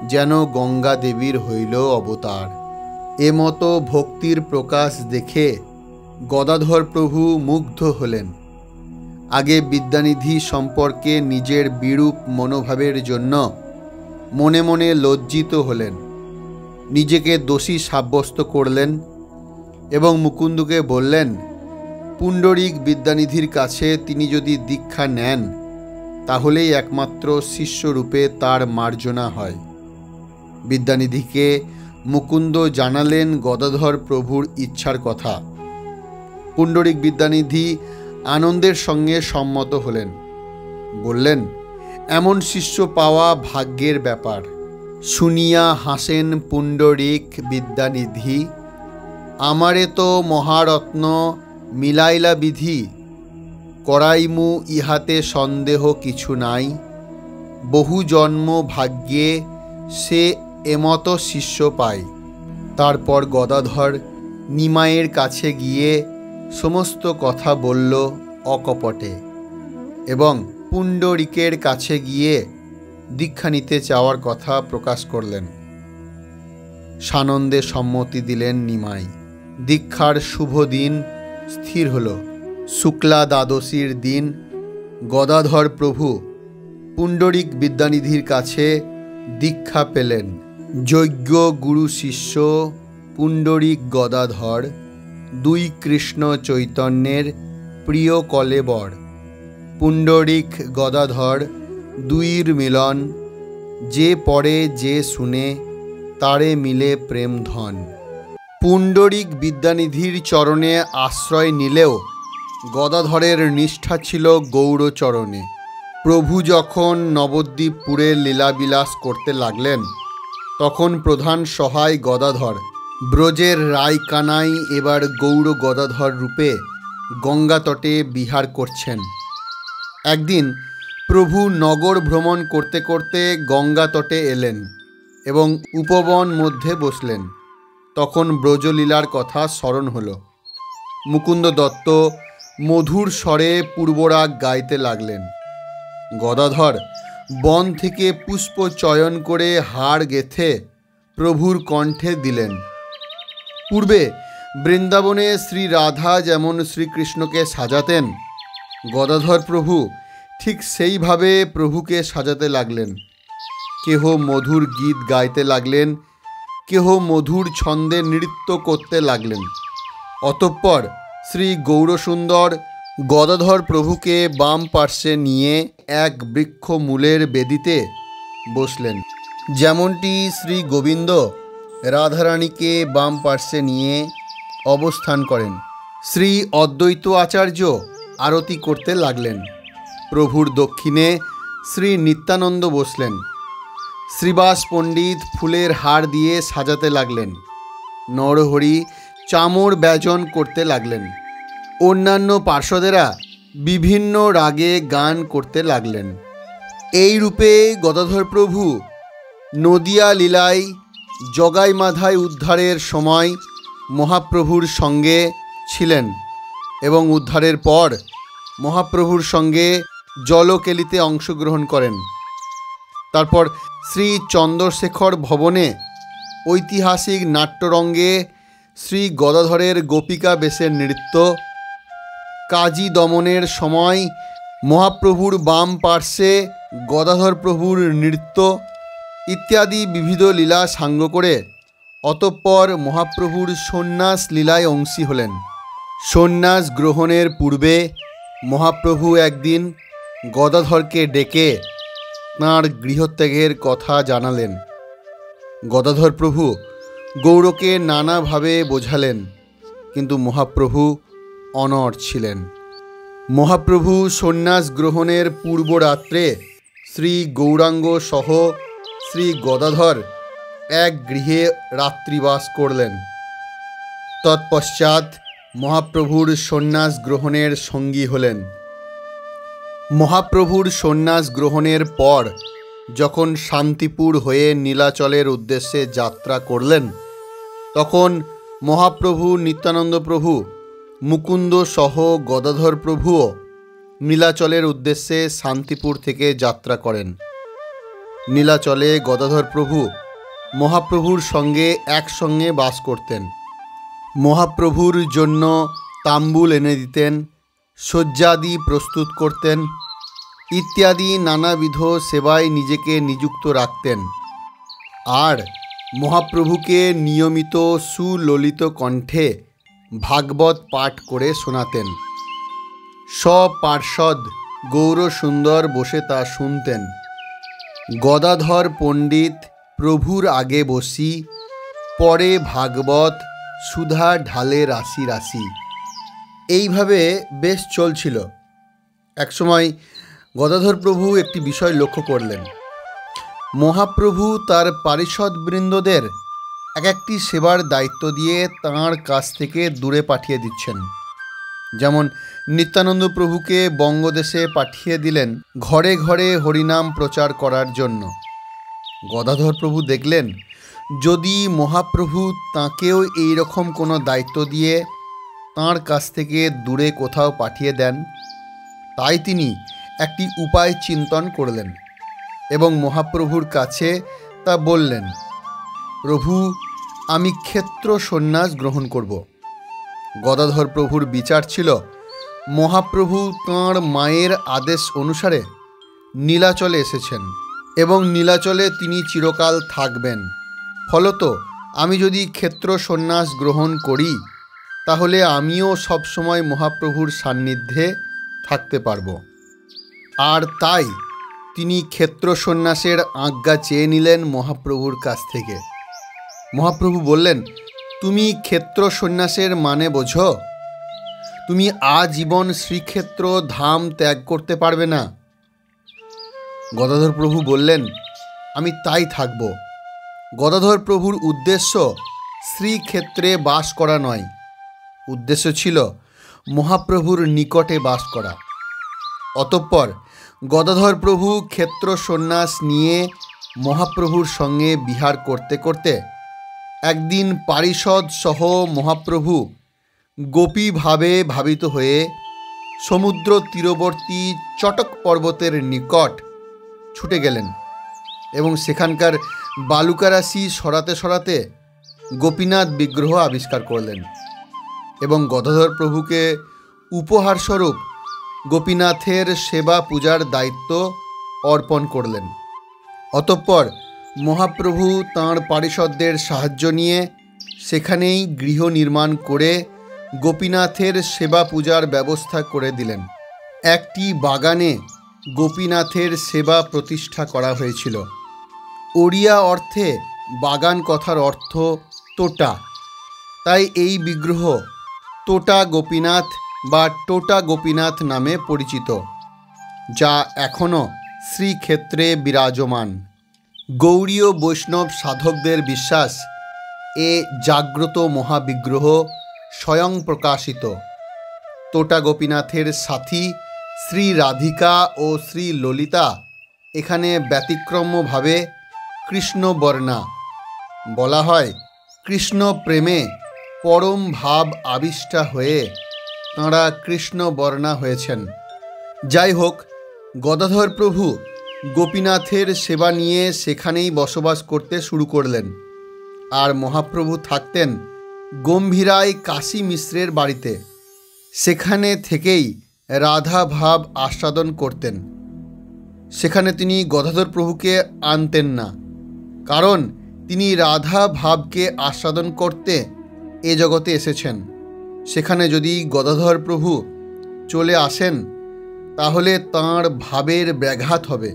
যেন গঙ্গা দেবীর হইল অবতার। এমতো ভক্তির প্রকাশ দেখে গদাধর প্রভু মুগ্ধ হলেন। আগে বিদ্যানিধি সম্পর্কে নিজের বিরূপ মনোভাবের জন্য মনে মনে লজ্জিত হলেন, নিজেকে দোষী সাব্যস্ত করলেন এবং মুকুন্দকে বললেন, পুণ্ডরিক বিদ্যানিধির কাছে তিনি যদি দীক্ষা নেন তাহলেই একমাত্র শিষ্যরূপে তার মার্জনা হয়। বিদ্যানিধিকে মুকুন্দ জানালেন গদাধর প্রভুর ইচ্ছার কথা। পুণ্ডরিক বিদ্যানিধি আনন্দের সঙ্গে সম্মত হলেন। বললেন, এমন শিষ্য পাওয়া ভাগ্যের ব্যাপার। শুনিয়া হাসেন পুণ্ডরিক বিদ্যানিধি, আমারে তো মহারত্ন মিলাইলা বিধি, করাইমু ইহাতে সন্দেহ কিছু নাই। বহু জন্ম ভাগ্যে সে এমত শিষ্য পায়। তারপর গদাধর নিমাইয়ের কাছে গিয়ে সমস্ত কথা বলল অকপটে এবং পুণ্ডরিকের কাছে গিয়ে দীক্ষা নিতে চাওয়ার কথা প্রকাশ করলেন। সানন্দে সম্মতি দিলেন নিমাই। দীক্ষার শুভ দিন স্থির হল। শুক্লা দ্বাদশীর দিন গদাধর প্রভু পুণ্ডরিক বিদ্যানিধির কাছে দীক্ষা পেলেন। যজ্ঞ গুরু শিষ্য পুণ্ডরিক গদাধর, দুই কৃষ্ণ চৈতন্যের প্রিয় কলেবর। পুণ্ডরিক গদাধর দুইর মিলন, যে পড়ে যে শুনে তারে মিলে প্রেম ধন। পুণ্ডরিক বিদ্যানিধির চরণে আশ্রয় নিলেও গদাধরের নিষ্ঠা ছিল গৌরচরণে। প্রভু যখন নবদ্বীপপুরে লীলাবিলাস করতে লাগলেন তখন প্রধান সহায় গদাধর ব্রজের রায়কানাই এবার গৌর গদাধর রূপে গঙ্গা তটে বিহার করছেন। একদিন প্রভু নগর ভ্রমণ করতে করতে গঙ্গা তটে এলেন এবং উপবন মধ্যে বসলেন। তখন ব্রজলীলার কথা স্মরণ হল। মুকুন্দ দত্ত মধুর স্বরে পূর্বরাগ গাইতে লাগলেন। গদাধর বন থেকে পুষ্প চয়ন করে হাড় গেথে প্রভুর কণ্ঠে দিলেন। পূর্বে বৃন্দাবনে শ্রী রাধা যেমন শ্রীকৃষ্ণকে সাজাতেন, গদাধর প্রভু ঠিক সেইভাবে প্রভুকে সাজাতে লাগলেন। কেহ মধুর গীত গাইতে লাগলেন, কেহ মধুর ছন্দে নৃত্য করতে লাগলেন। অতঃপর শ্রী গৌরসুন্দর গদাধর প্রভুকে বাম পার্শ্বে নিয়ে এক বৃক্ষ মূলের বেদিতে বসলেন। যেমনটি শ্রী গোবিন্দ রাধারানীকে বাম পার্শ্বে নিয়ে অবস্থান করেন। শ্রী অদ্বৈত আচার্য আরতি করতে লাগলেন। প্রভুর দক্ষিণে শ্রী নিত্যানন্দ বসলেন। শ্রীবাস পণ্ডিত ফুলের হার দিয়ে সাজাতে লাগলেন। নরহরি চামর ব্যজন করতে লাগলেন। অন্যান্য পার্শ্বদেরা বিভিন্ন রাগে গান করতে লাগলেন। এই রূপে গদাধর প্রভু নদিয়া লীলায় জগাই মাধায় উদ্ধারের সময় মহাপ্রভুর সঙ্গে ছিলেন এবং উদ্ধারের পর মহাপ্রভুর সঙ্গে জলকেলিতে অংশগ্রহণ করেন। তারপর শ্রী চন্দ্রশেখর ভবনে ঐতিহাসিক নাট্যরঙ্গে শ্রী গদাধরের গোপিকা বেশের নৃত্য কাজী দমনের সময় মহাপ্রভুর বাম পার্শ্বে গদাধর প্রভুর নৃত্য ইত্যাদি বিবিধ লীলা সাঙ্গ করে অতঃপর মহাপ্রভুর সন্ন্যাস লীলায় অংশী হলেন। সন্ন্যাস গ্রহণের পূর্বে মহাপ্রভু একদিন গদাধরকে ডেকে তাঁর গৃহত্যাগের কথা জানালেন। গদাধর প্রভু গৌরকে নানাভাবে বোঝালেন, কিন্তু মহাপ্রভু অনড় ছিলেন। মহাপ্রভু সন্ন্যাস গ্রহণের পূর্ব রাত্রে শ্রী গৌরাঙ্গ সহ শ্রী গদাধর এক গৃহে রাত্রিবাস করলেন। তৎপশ্চাৎ মহাপ্রভুর সন্ন্যাস গ্রহণের সঙ্গী হলেন। মহাপ্রভুর সন্ন্যাস গ্রহণের পর যখন শান্তিপুর হয়ে নীলাচলের উদ্দেশ্যে যাত্রা করলেন, তখন মহাপ্রভু নিত্যানন্দ প্রভু, মুকুন্দ সহ গদাধর প্রভুও নীলাচলের উদ্দেশ্যে শান্তিপুর থেকে যাত্রা করেন। নীলাচলে গদাধর প্রভু মহাপ্রভুর সঙ্গে একসঙ্গে বাস করতেন। মহাপ্রভুর জন্য তাম্বুল এনে দিতেন, শয্যাদি প্রস্তুত করতেন, ইত্যাদি নানাবিধ সেবায় নিজেকে নিযুক্ত রাখতেন। আর মহাপ্রভুকে নিয়মিত সুললিত কণ্ঠে ভাগবত পাঠ করে শোনাতেন। সপার্ষদ গৌরসুন্দর বসে তা শুনতেন। গদাধর পণ্ডিত প্রভুর আগে বসি, পরে ভাগবত সুধা ঢালে রাশি রাশি। এইভাবে বেশ চলছিল। একসময় গদাধর প্রভু একটি বিষয় লক্ষ্য করলেন। মহাপ্রভু তার পারিষদবৃন্দদের এক একটি সেবার দায়িত্ব দিয়ে তাঁর কাছ থেকে দূরে পাঠিয়ে দিচ্ছেন। যেমন নিত্যানন্দ প্রভুকে বঙ্গদেশে পাঠিয়ে দিলেন ঘরে ঘরে হরিনাম প্রচার করার জন্য। গদাধর প্রভু দেখলেন, যদি মহাপ্রভু তাঁকেও এই রকম কোনো দায়িত্ব দিয়ে তাঁর কাছ থেকে দূরে কোথাও পাঠিয়ে দেন, তাই তিনি একটি উপায় চিন্তন করলেন এবং মহাপ্রভুর কাছে তা বললেন, প্রভু, আমি ক্ষেত্র সন্ন্যাস গ্রহণ করব। গদাধর প্রভুর বিচার ছিল, মহাপ্রভু তাঁর মায়ের আদেশ অনুসারে নীলাচলে এসেছেন এবং নীলাচলে তিনি চিরকাল থাকবেন। ফলত আমি যদি ক্ষেত্র সন্ন্যাস গ্রহণ করি, তাহলে আমিও সবসময় মহাপ্রভুর সান্নিধ্যে থাকতে পারব। আর তাই তিনি ক্ষেত্র সন্ন্যাসের আজ্ঞা চেয়ে নিলেন মহাপ্রভুর কাছ থেকে। মহাপ্রভু বললেন, তুমি ক্ষেত্র সন্ন্যাসের মানে বোঝো? তুমি আজীবন শ্রীক্ষেত্র ধাম ত্যাগ করতে পারবে না। গদাধর প্রভু বললেন, আমি তাই থাকব। গদাধর প্রভুর উদ্দেশ্য শ্রীক্ষেত্রে বাস করা নয়, উদ্দেশ্য ছিল মহাপ্রভুর নিকটে বাস করা। অতঃপর গদাধর প্রভু ক্ষেত্র সন্ন্যাস নিয়ে মহাপ্রভুর সঙ্গে বিহার করতে করতে একদিন পারিষদ সহ মহাপ্রভু গোপীভাবে ভাবিত হয়ে সমুদ্র তীরবর্তী চটক পর্বতের নিকট ছুটে গেলেন এবং সেখানকার বালুকারাশি সরাতে সরাতে গোপীনাথ বিগ্রহ আবিষ্কার করলেন এবং গদাধর প্রভুকে উপহারস্বরূপ গোপীনাথের সেবা পূজার দায়িত্ব অর্পণ করলেন। অতঃপর মহাপ্রভু তাঁর পারিষদদের সাহায্য নিয়ে সেখানেই গৃহ নির্মাণ করে গোপীনাথের সেবা পূজার ব্যবস্থা করে দিলেন। একটি বাগানে গোপীনাথের সেবা প্রতিষ্ঠা করা হয়েছিল। ওড়িয়া অর্থে বাগান কথার অর্থ তোটা, তাই এই বিগ্রহ তোটা গোপীনাথ বা টোটা গোপীনাথ নামে পরিচিত, যা এখনও শ্রীক্ষেত্রে বিরাজমান। গৌড়ীয় বৈষ্ণব সাধকদের বিশ্বাস, এ জাগ্রত মহাবিগ্রহ স্বয়ং প্রকাশিত। তোটা গোপীনাথের সাথী শ্রী রাধিকা ও শ্রী ললিতা এখানে ব্যতিক্রমভাবে কৃষ্ণবর্ণা। বলা হয়, কৃষ্ণ প্রেমে পরম ভাব আবিষ্টা হয়ে তাঁরা কৃষ্ণবর্ণা হয়েছেন। যাই হোক, গদাধর প্রভু গোপীনাথের সেবা নিয়ে সেখানেই বসবাস করতে শুরু করলেন। আর মহাপ্রভু থাকতেন গম্ভীরায় কাশী মিশ্রের বাড়িতে। সেখানে থেকেই রাধা ভাব আস্বাদন করতেন। সেখানে তিনি গদাধর প্রভুকে আনতেন না, কারণ তিনি রাধা ভাবকে আস্বাদন করতে এ জগতে এসেছেন। সেখানে যদি গদাধর প্রভু চলে আসেন তাহলে তাঁর ভাবের ব্যাঘাত হবে।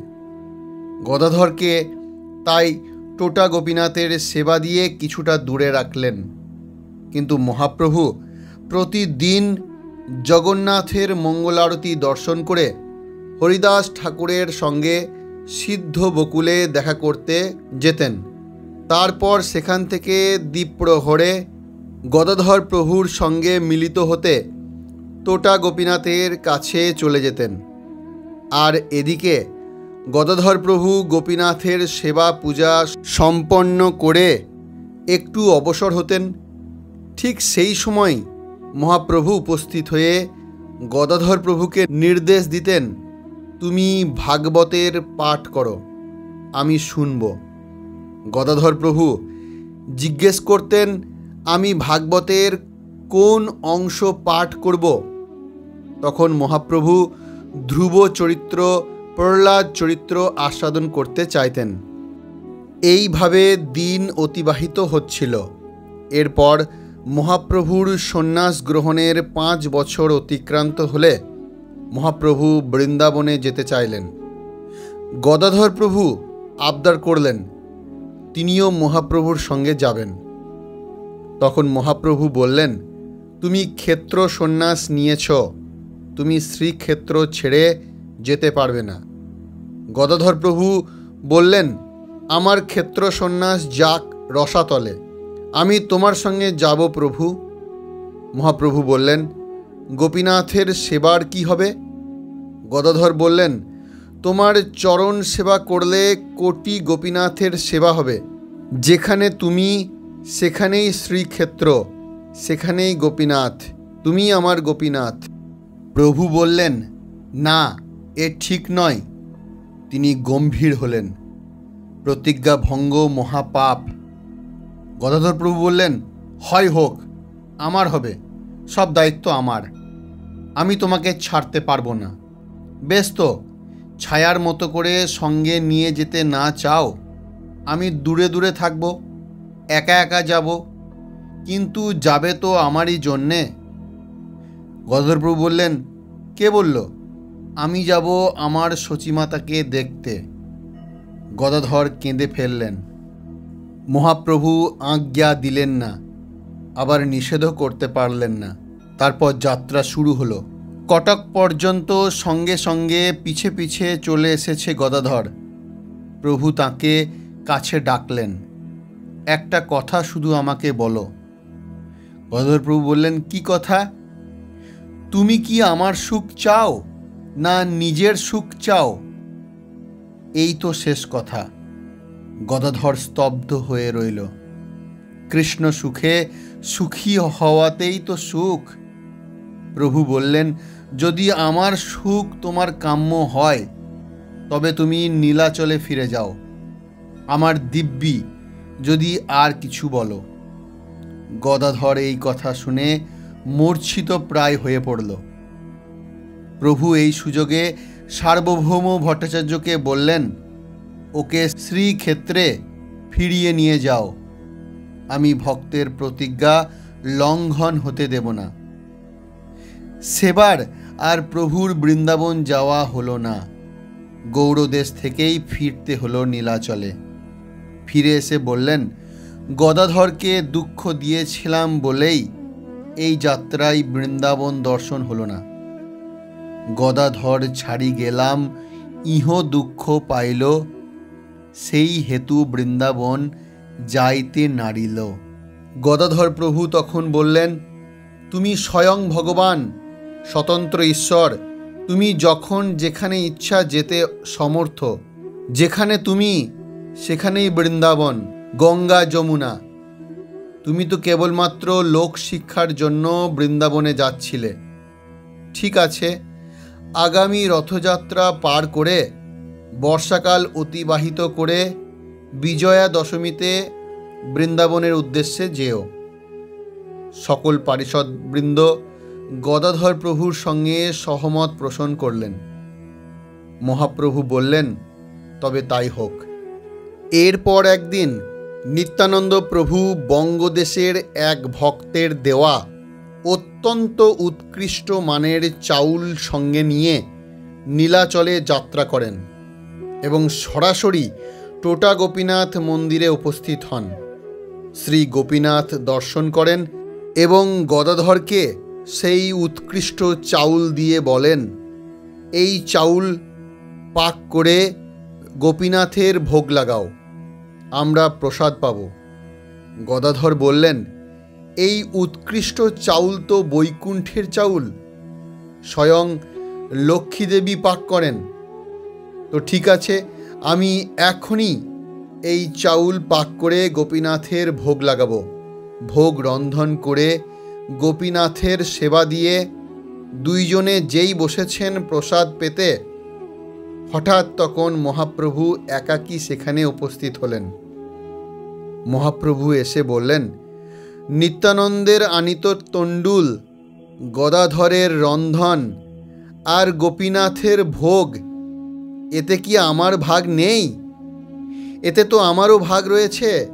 গদাধরকে তাই টোটা গোপীনাথের সেবা দিয়ে কিছুটা দূরে রাখলেন। কিন্তু মহাপ্রভু প্রতিদিন জগন্নাথের মঙ্গলারতি দর্শন করে হরিদাস ঠাকুরের সঙ্গে সিদ্ধ বকুলে দেখা করতে যেতেন। তারপর সেখান থেকে দ্বীপ্রহরে গদাধর প্রভুর সঙ্গে মিলিত হতে টোটা গোপীনাথের কাছে চলে যেতেন। আর এদিকে গদাধর প্রভু গোপীনাথের সেবা পূজা সম্পন্ন করে একটু অবসর হতেন। ঠিক সেই সময় মহাপ্রভু উপস্থিত হয়ে গদাধর প্রভুকে নির্দেশ দিতেন, তুমি ভাগবতের পাঠ করো, আমি শুনব। গদাধর প্রভু জিজ্ঞেস করতেন, আমি ভাগবতের কোন অংশ পাঠ করব? তখন মহাপ্রভু ধ্রুব চরিত্র, প্রহ্লাদ চরিত্র আস্বাদন করতে চাইতেন। এইভাবে দিন অতিবাহিত হচ্ছিল। এরপর মহাপ্রভুর সন্ন্যাস গ্রহণের 5 বছর অতিক্রান্ত হলে মহাপ্রভু বৃন্দাবনে যেতে চাইলেন। গদাধর প্রভু আবদার করলেন তিনিও মহাপ্রভুর সঙ্গে যাবেন। তখন মহাপ্রভু বললেন, তুমি ক্ষেত্র সন্ন্যাস নিয়েছ, তুমি শ্রীক্ষেত্র ছেড়ে যেতে পারবে না। গদাধর প্রভু বললেন, আমার ক্ষেত্র সন্ন্যাস যাক রসাতলে, আমি তোমার সঙ্গে যাব প্রভু। মহাপ্রভু বললেন, গোপীনাথের সেবার কি হবে? গদাধর বললেন, তোমার চরণ সেবা করলে কোটি গোপীনাথের সেবা হবে। যেখানে তুমি সেখানেই শ্রীক্ষেত্র, সেখানেই গোপীনাথ, তুমি আমার গোপীনাথ। প্রভু বললেন, না, এ ঠিক নয়। তিনি গম্ভীর হলেন। প্রতিজ্ঞা ভঙ্গ মহাপাপ। গদাধর প্রভু বললেন, হয় হোক, আমার হবে, সব দায়িত্ব আমার, আমি তোমাকে ছাড়তে পারবো না। বেশ তো, ছায়ার মতো করে সঙ্গে নিয়ে যেতে না চাও, আমি দূরে দূরে থাকব, একা একা যাব, কিন্তু যাবে তো আমারই জন্যে। গদাধর প্রভু বললেন, কে বলল? আমি যাব আমার সচিমাতাকে দেখতে। গদাধর কেঁদে ফেললেন। মহাপ্রভু আজ্ঞা দিলেন না, আবার নিষেধও করতে পারলেন না। তারপর যাত্রা শুরু হলো। কটক পর্যন্ত সঙ্গে সঙ্গে পিছে পিছে চলে এসেছে গদাধর। প্রভু তাকে কাছে ডাকলেন, একটা কথা শুধু আমাকে বলো। গদাধর প্রভু বললেন, কি কথা? তুমি কি আমার সুখ চাও না নিজের সুখ চাও? এই তো শেষ কথা। গদাধর স্তব্ধ হয়ে রইল। কৃষ্ণ সুখে সুখী হওয়াতেই তো সুখ। প্রভু বললেন, যদি আমার সুখ তোমার কাম্য হয় তবে তুমি নীলাচলে ফিরে যাও, আমার দিব্যি যদি আর কিছু বলো। গদাধর এই কথা শুনে মূর্ছিত প্রায় হয়ে পড়ল। প্রভু এই সুযোগে সার্বভৌম ভট্টাচার্যকে বললেন, ওকে শ্রীক্ষেত্রে ফিরিয়ে নিয়ে যাও, আমি ভক্তের প্রতিজ্ঞা লঙ্ঘন হতে দেব না। সেবার আর প্রভুর বৃন্দাবন যাওয়া হলো না। গৌড়দেশ থেকেই ফিরতে হলো নীলাচলে। ফিরে এসে বললেন, গদাধরকে দুঃখ দিয়েছিলাম বলেই এই যাত্রায় বৃন্দাবন দর্শন হলো না। গদাধর ছাড়ি গেলাম, ইহ দুঃখ পাইল, সেই হেতু বৃন্দাবন যাইতে নারিল। গদাধর প্রভু তখন বললেন, তুমি স্বয়ং ভগবান, স্বতন্ত্র ঈশ্বর, তুমি যখন যেখানে ইচ্ছা যেতে সমর্থ। যেখানে তুমি সেখানেই বৃন্দাবন, গঙ্গা যমুনা। তুমি তো কেবলমাত্র লোক শিক্ষার জন্য বৃন্দাবনে যাচ্ছিলে। ঠিক আছে, আগামী রথযাত্রা পার করে বর্ষাকাল অতিবাহিত করে বিজয়া দশমীতে বৃন্দাবনের উদ্দেশ্যে যেও। সকল পারিষদবৃন্দ গদাধর প্রভুর সঙ্গে সহমত পোষণ করলেন। মহাপ্রভু বললেন, তবে তাই হোক। এরপর একদিন নিত্যানন্দ প্রভু বঙ্গদেশের এক ভক্তের দেওয়া অত্যন্ত উৎকৃষ্ট মানের চাউল সঙ্গে নিয়ে নীলাচলে যাত্রা করেন এবং সরাসরি টোটা গোপীনাথ মন্দিরে উপস্থিত হন। শ্রী গোপীনাথ দর্শন করেন এবং গদাধরকে সেই উৎকৃষ্ট চাউল দিয়ে বলেন, এই চাউল পাক করে গোপীনাথের ভোগ লাগাও, আমরা প্রসাদ পাব। গদাধর বললেন, এই উৎকৃষ্ট চাউল তো বৈকুণ্ঠের চাউল, স্বয়ং লক্ষ্মীদেবী পাক করেন। তো ঠিক আছে, আমি এখনই এই চাউল পাক করে গোপীনাথের ভোগ লাগাবো। ভোগ রন্ধন করে গোপীনাথের সেবা দিয়ে দুইজনে যেই বসেছেন প্রসাদ পেতে, হঠাৎ তখন মহাপ্রভু একাকী সেখানে উপস্থিত হলেন। মহাপ্রভু এসে বললেন, নিত্যানন্দের আনিত তণ্ডুল, গদাধরের রন্ধন আর গোপীনাথের ভোগ, এতে কি আমার ভাগ নেই? এতে তো আমারও ভাগ রয়েছে।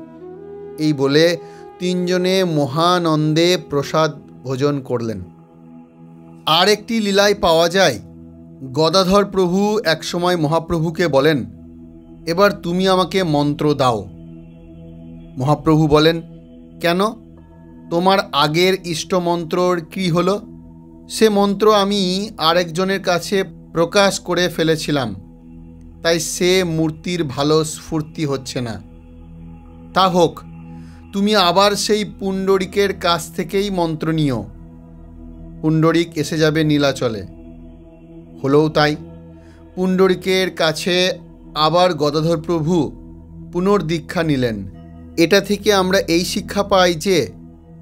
এই বলে তিনজনে মহানন্দে প্রসাদ ভোজন করলেন। আর একটি লীলায় পাওয়া যায়, গদাধর প্রভু একসময় মহাপ্রভুকে বলেন, এবার তুমি আমাকে মন্ত্র দাও। মহাপ্রভু বলেন, কেন? তোমার আগের ইষ্টমন্ত্রর কী হলো? সে মন্ত্র আমি আরেকজনের কাছে প্রকাশ করে ফেলেছিলাম, তাই সে মূর্তির ভালো স্ফূর্তি হচ্ছে না। তা হোক, তুমি আবার সেই পুণ্ডরিকের কাছ থেকেই মন্ত্র নিও। পুণ্ডরিক এসে যাবে নীলাচলে। হলেও তাই, পুণ্ডরিকের কাছে আবার গদাধর প্রভু পুনর্দীক্ষা নিলেন। এটা থেকে আমরা এই শিক্ষা পাই যে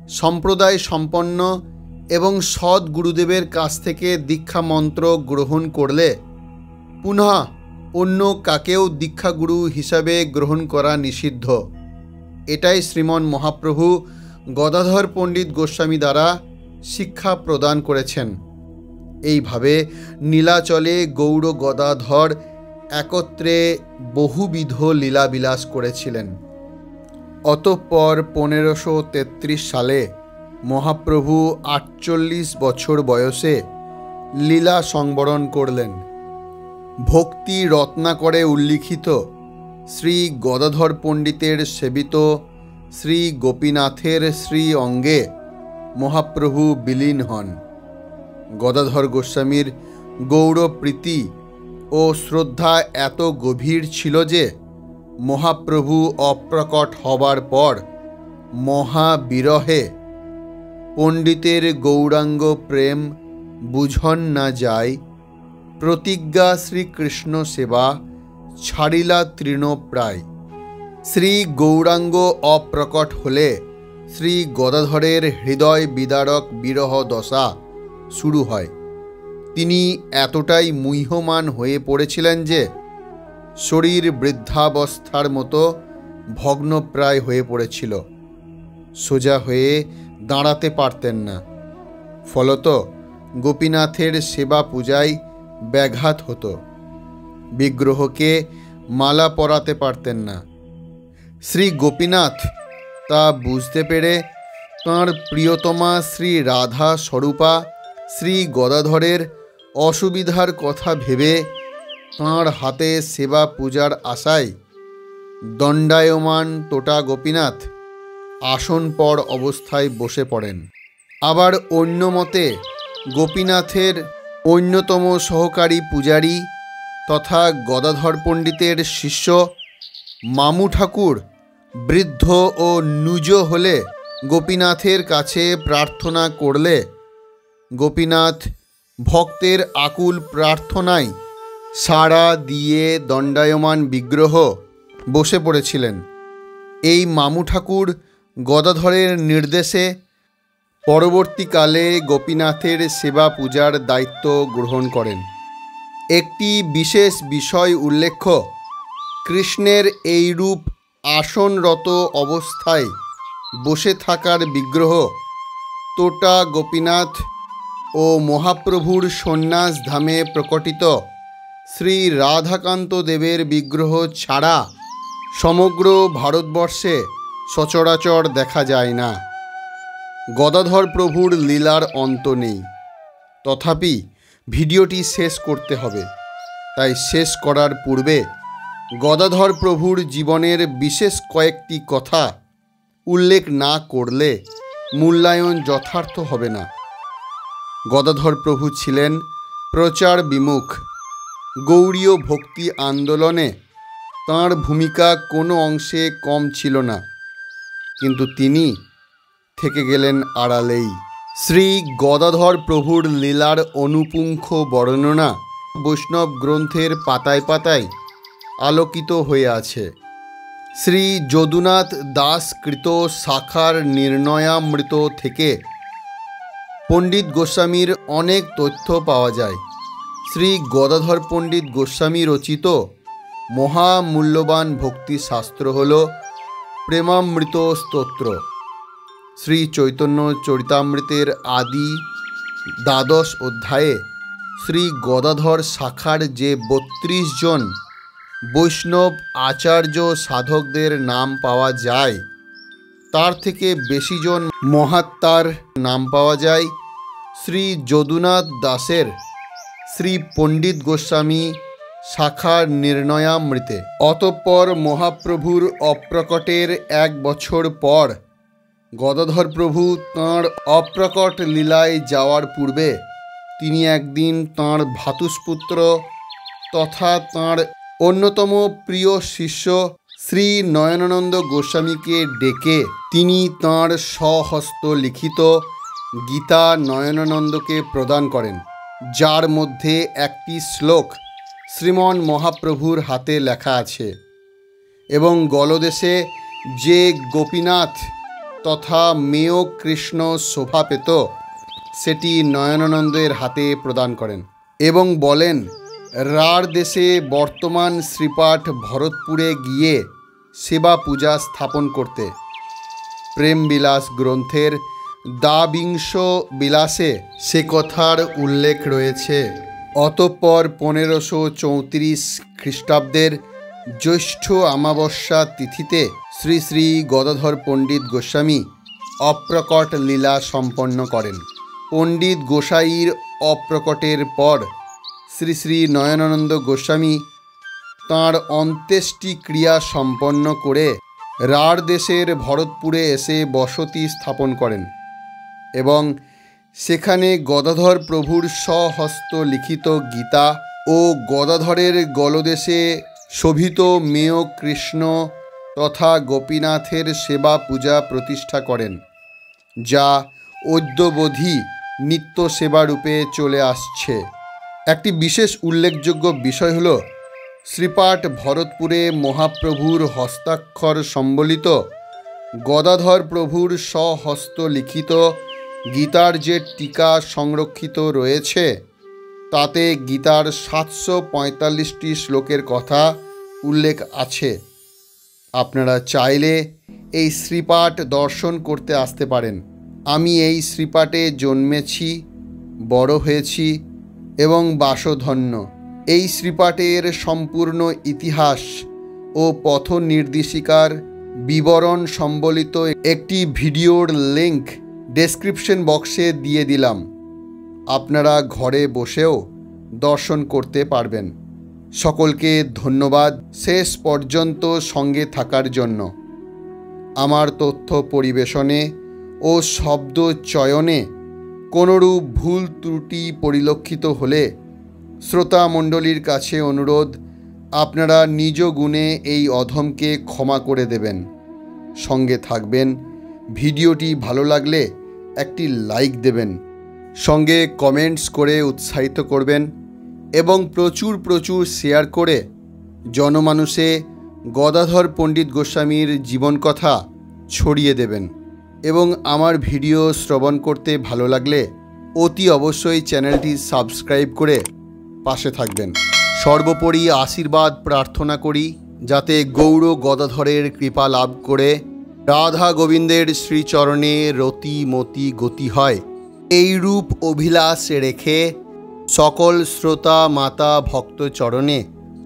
সম্প্রদায় সম্পন্ন এবং সৎ গুরুদেবের কাছ থেকে দীক্ষা মন্ত্র গ্রহণ করলে পুনঃ অন্য কাকেও দীক্ষাগুরু হিসাবে গ্রহণ করা নিষিদ্ধ। এটাই শ্রীমন মহাপ্রভু গদাধর পণ্ডিত গোস্বামী দ্বারা শিক্ষা প্রদান করেছেন। এইভাবে নীলাচলে গৌর গদাধর একত্রে বহুবিধ লীলাবিলাস করেছিলেন। অতঃপর 1533 সালে মহাপ্রভু 48 বছর বয়সে লীলা সংবরণ করলেন। ভক্তি রত্নাকরে উল্লিখিত শ্রী গদাধর পণ্ডিতের সেবিত শ্রী গোপীনাথের শ্রী অঙ্গে মহাপ্রভু বিলীন হন। গদাধর গোস্বামীর গৌরপ্রীতি ও শ্রদ্ধা এত গভীর ছিল যে মহাপ্রভু অপ্রকট হবার পর মহাবিরহে পণ্ডিতের গৌরাঙ্গ প্রেম বুঝন না যায়, প্রতিজ্ঞা শ্রীকৃষ্ণ সেবা ছাড়িলা তৃণপ্রায়। শ্রী গৌরাঙ্গ অপ্রকট হলে শ্রী গদাধরের হৃদয় বিদারক বিরহ দশা শুরু হয়। তিনি এতটাই মুহ্যমান হয়ে পড়েছিলেন যে শরীর বৃদ্ধাবস্থার মতো ভগ্নপ্রায় হয়ে পড়েছিল। সোজা হয়ে দাঁড়াতে পারতেন না। ফলত গোপীনাথের সেবা পূজায় ব্যাঘাত হতো। বিগ্রহকে মালা পরাতে পারতেন না। শ্রী গোপীনাথ তা বুঝতে পেরে তাঁর প্রিয়তমা শ্রী রাধা স্বরূপা শ্রী গদাধরের অসুবিধার কথা ভেবে তাঁর হাতে সেবা পূজার আশায় দণ্ডায়মান টোটা গোপীনাথ আসনপর অবস্থায় বসে পড়েন। আবার অন্য মতে গোপীনাথের অন্যতম সহকারী পূজারী তথা গদাধর পণ্ডিতের শিষ্য মামু ঠাকুর বৃদ্ধ ও নুজ হলে গোপীনাথের কাছে প্রার্থনা করলে গোপীনাথ ভক্তের আকুল প্রার্থনায় সাড়া দিয়ে দণ্ডায়মান বিগ্রহ বসে পড়েছিলেন। এই মামু ঠাকুর গদাধরের নির্দেশে পরবর্তীকালে গোপীনাথের সেবা পূজার দায়িত্ব গ্রহণ করেন। একটি বিশেষ বিষয় উল্লেখ্য, কৃষ্ণের এইরূপ আসনরত অবস্থায় বসে থাকার বিগ্রহ টোটা গোপীনাথ ও মহাপ্রভুর সন্ন্যাস ধামে প্রকটিত শ্রী রাধাকান্ত দেবের বিগ্রহ ছাড়া সমগ্র ভারতবর্ষে সচরাচর দেখা যায় না। গদাধর প্রভুর লীলার অন্ত নেই। তথাপি ভিডিওটি শেষ করতে হবে। তাই শেষ করার পূর্বে গদাধর প্রভুর জীবনের বিশেষ কয়েকটি কথা উল্লেখ না করলে মূল্যায়ন যথার্থ হবে না। গদাধর প্রভু ছিলেন প্রচার বিমুখ। গৌড়ীয় ভক্তি আন্দোলনে তাঁর ভূমিকা কোনো অংশে কম ছিল না, কিন্তু তিনি থেকে গেলেন আড়ালেই। শ্রী গদাধর প্রভুর লীলার অনুপুঙ্খ বর্ণনা বৈষ্ণব গ্রন্থের পাতায় পাতায় আলোকিত হয়ে আছে। শ্রী যদুনাথ দাস কৃত শাখার নির্ণয়ামৃত থেকে পণ্ডিত গোস্বামীর অনেক তথ্য পাওয়া যায়। শ্রী গদাধর পণ্ডিত গোস্বামী রচিত মহামূল্যবান ভক্তি শাস্ত্র হল প্রেমামৃত স্তোত্র। শ্রী চৈতন্য চরিতামৃতের আদি দ্বাদশ অধ্যায়ে শ্রী গদাধর শাখার যে 32 জন বৈষ্ণব আচার্য সাধকদের নাম পাওয়া যায়, তার থেকে বেশি জন মহাত্মার নাম পাওয়া যায় শ্রী যদুনাথ দাসের শ্রী পণ্ডিত গোস্বামী শাখার নির্ণয়ামৃতে। অতঃপর মহাপ্রভুর অপ্রকটের 1 বছর পর গদাধর প্রভু তাঁর অপ্রকট লীলায় যাওয়ার পূর্বে তিনি একদিন তাঁর ভ্রাতুষ্পুত্র তথা তাঁর অন্যতম প্রিয় শিষ্য শ্রী নয়নানন্দ গোস্বামীকে ডেকে তিনি তাঁর স্বহস্ত লিখিত গীতা নয়নানন্দকে প্রদান করেন, যার মধ্যে একটি শ্লোক শ্রীমন মহাপ্রভুর হাতে লেখা আছে এবং গলদেশে যে গোপীনাথ তথা মেয় কৃষ্ণ শোভা পেত সেটি নয়নানন্দের হাতে প্রদান করেন এবং বলেন, রাঢ় দেশে বর্তমান শ্রীপাঠ ভরতপুরে গিয়ে সেবা পূজা স্থাপন করতে। প্রেম বিলাস গ্রন্থের দ্বাবিংশ বিলাসে সে কথার উল্লেখ রয়েছে। অতঃপর 1534 খ্রিস্টাব্দের জ্যৈষ্ঠ অমাবস্যা তিথিতে শ্রী শ্রী গদাধর পণ্ডিত গোস্বামী অপ্রকট লীলা সম্পন্ন করেন। পণ্ডিত গোসাইয়ের অপ্রকটের পর শ্রী শ্রী নয়নানন্দ গোস্বামী তাঁর অন্ত্যেষ্টি ক্রিয়া সম্পন্ন করে রাঢ় দেশের ভরতপুরে এসে বসতি স্থাপন করেন এবং সেখানে গদাধর প্রভুর স্বহস্ত লিখিত গীতা ও গদাধরের গলদেশে শোভিত মেয় কৃষ্ণ তথা গোপীনাথের সেবা পূজা প্রতিষ্ঠা করেন, যা অদ্যাবধি নিত্য সেবারূপে চলে আসছে। একটি বিশেষ উল্লেখযোগ্য বিষয় হল শ্রীপাঠ ভরতপুরে মহাপ্রভুর হস্তাক্ষর সম্বলিত গদাধর প্রভুর স্বহস্ত লিখিত গীতার যে টিকা সংরক্ষিত রয়েছে তাতে গীতার 745টি শ্লোকের কথা উল্লেখ আছে। আপনারা চাইলে এই শ্রীপাঠ দর্শন করতে আসতে পারেন। আমি এই শ্রীপাঠে জন্মেছি, বড় হয়েছি এবং বাসধন্য। এই শ্রীপাঠের সম্পূর্ণ ইতিহাস ও পথ নির্দেশিকার বিবরণ সম্বলিত একটি ভিডিওর লিঙ্ক ডেসক্রিপশন বক্সে দিয়ে দিলাম। আপনারা ঘরে বসেও দর্শন করতে পারবেন। সকলকে ধন্যবাদ শেষ পর্যন্ত সঙ্গে থাকার জন্য। আমার তথ্য পরিবেশনে ও শব্দ চয়নে কোনোরূপ ভুল ত্রুটি পরিলক্ষিত হলে শ্রোতা মণ্ডলীর কাছে অনুরোধ, আপনারা নিজ গুণে এই অধমকে ক্ষমা করে দেবেন। সঙ্গে থাকবেন। ভিডিওটি ভালো লাগলে একটি লাইক দেবেন, সঙ্গে কমেন্টস করে উৎসাহিত করবেন এবং প্রচুর প্রচুর শেয়ার করে জনমানুষে গদাধর পণ্ডিত গোস্বামীর জীবনকথা ছড়িয়ে দেবেন। এবং আমার ভিডিও শ্রবণ করতে ভালো লাগলে অতি অবশ্যই চ্যানেলটি সাবস্ক্রাইব করে পাশে থাকবেন। সর্বোপরি আশীর্বাদ প্রার্থনা করি যাতে গৌর গদাধরের কৃপা লাভ করে রাধা গোবিন্দের শ্রীচরণে রতি মতি গতি হয় এইরূপ অভিলাষ রেখে সকল শ্রোতা মাতা ভক্ত চরণে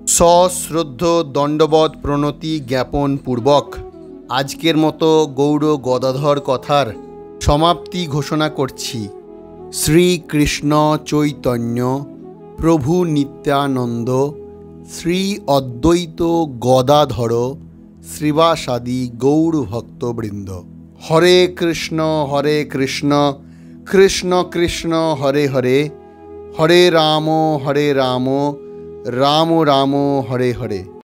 সশ্রদ্ধ দণ্ডবৎ প্রণতি জ্ঞাপন পূর্বক আজকের মতো গৌর গদাধর কথার সমাপ্তি ঘোষণা করছি। শ্রীকৃষ্ণ চৈতন্য প্রভু নিত্যানন্দ শ্রী অদ্বৈত গদাধর শ্রীবাসাদি গৌর ভক্তবৃন্দ। হরে কৃষ্ণ কৃষ্ণ কৃষ্ণ হরে হরে, হরে রাম রাম রাম হরে হরে।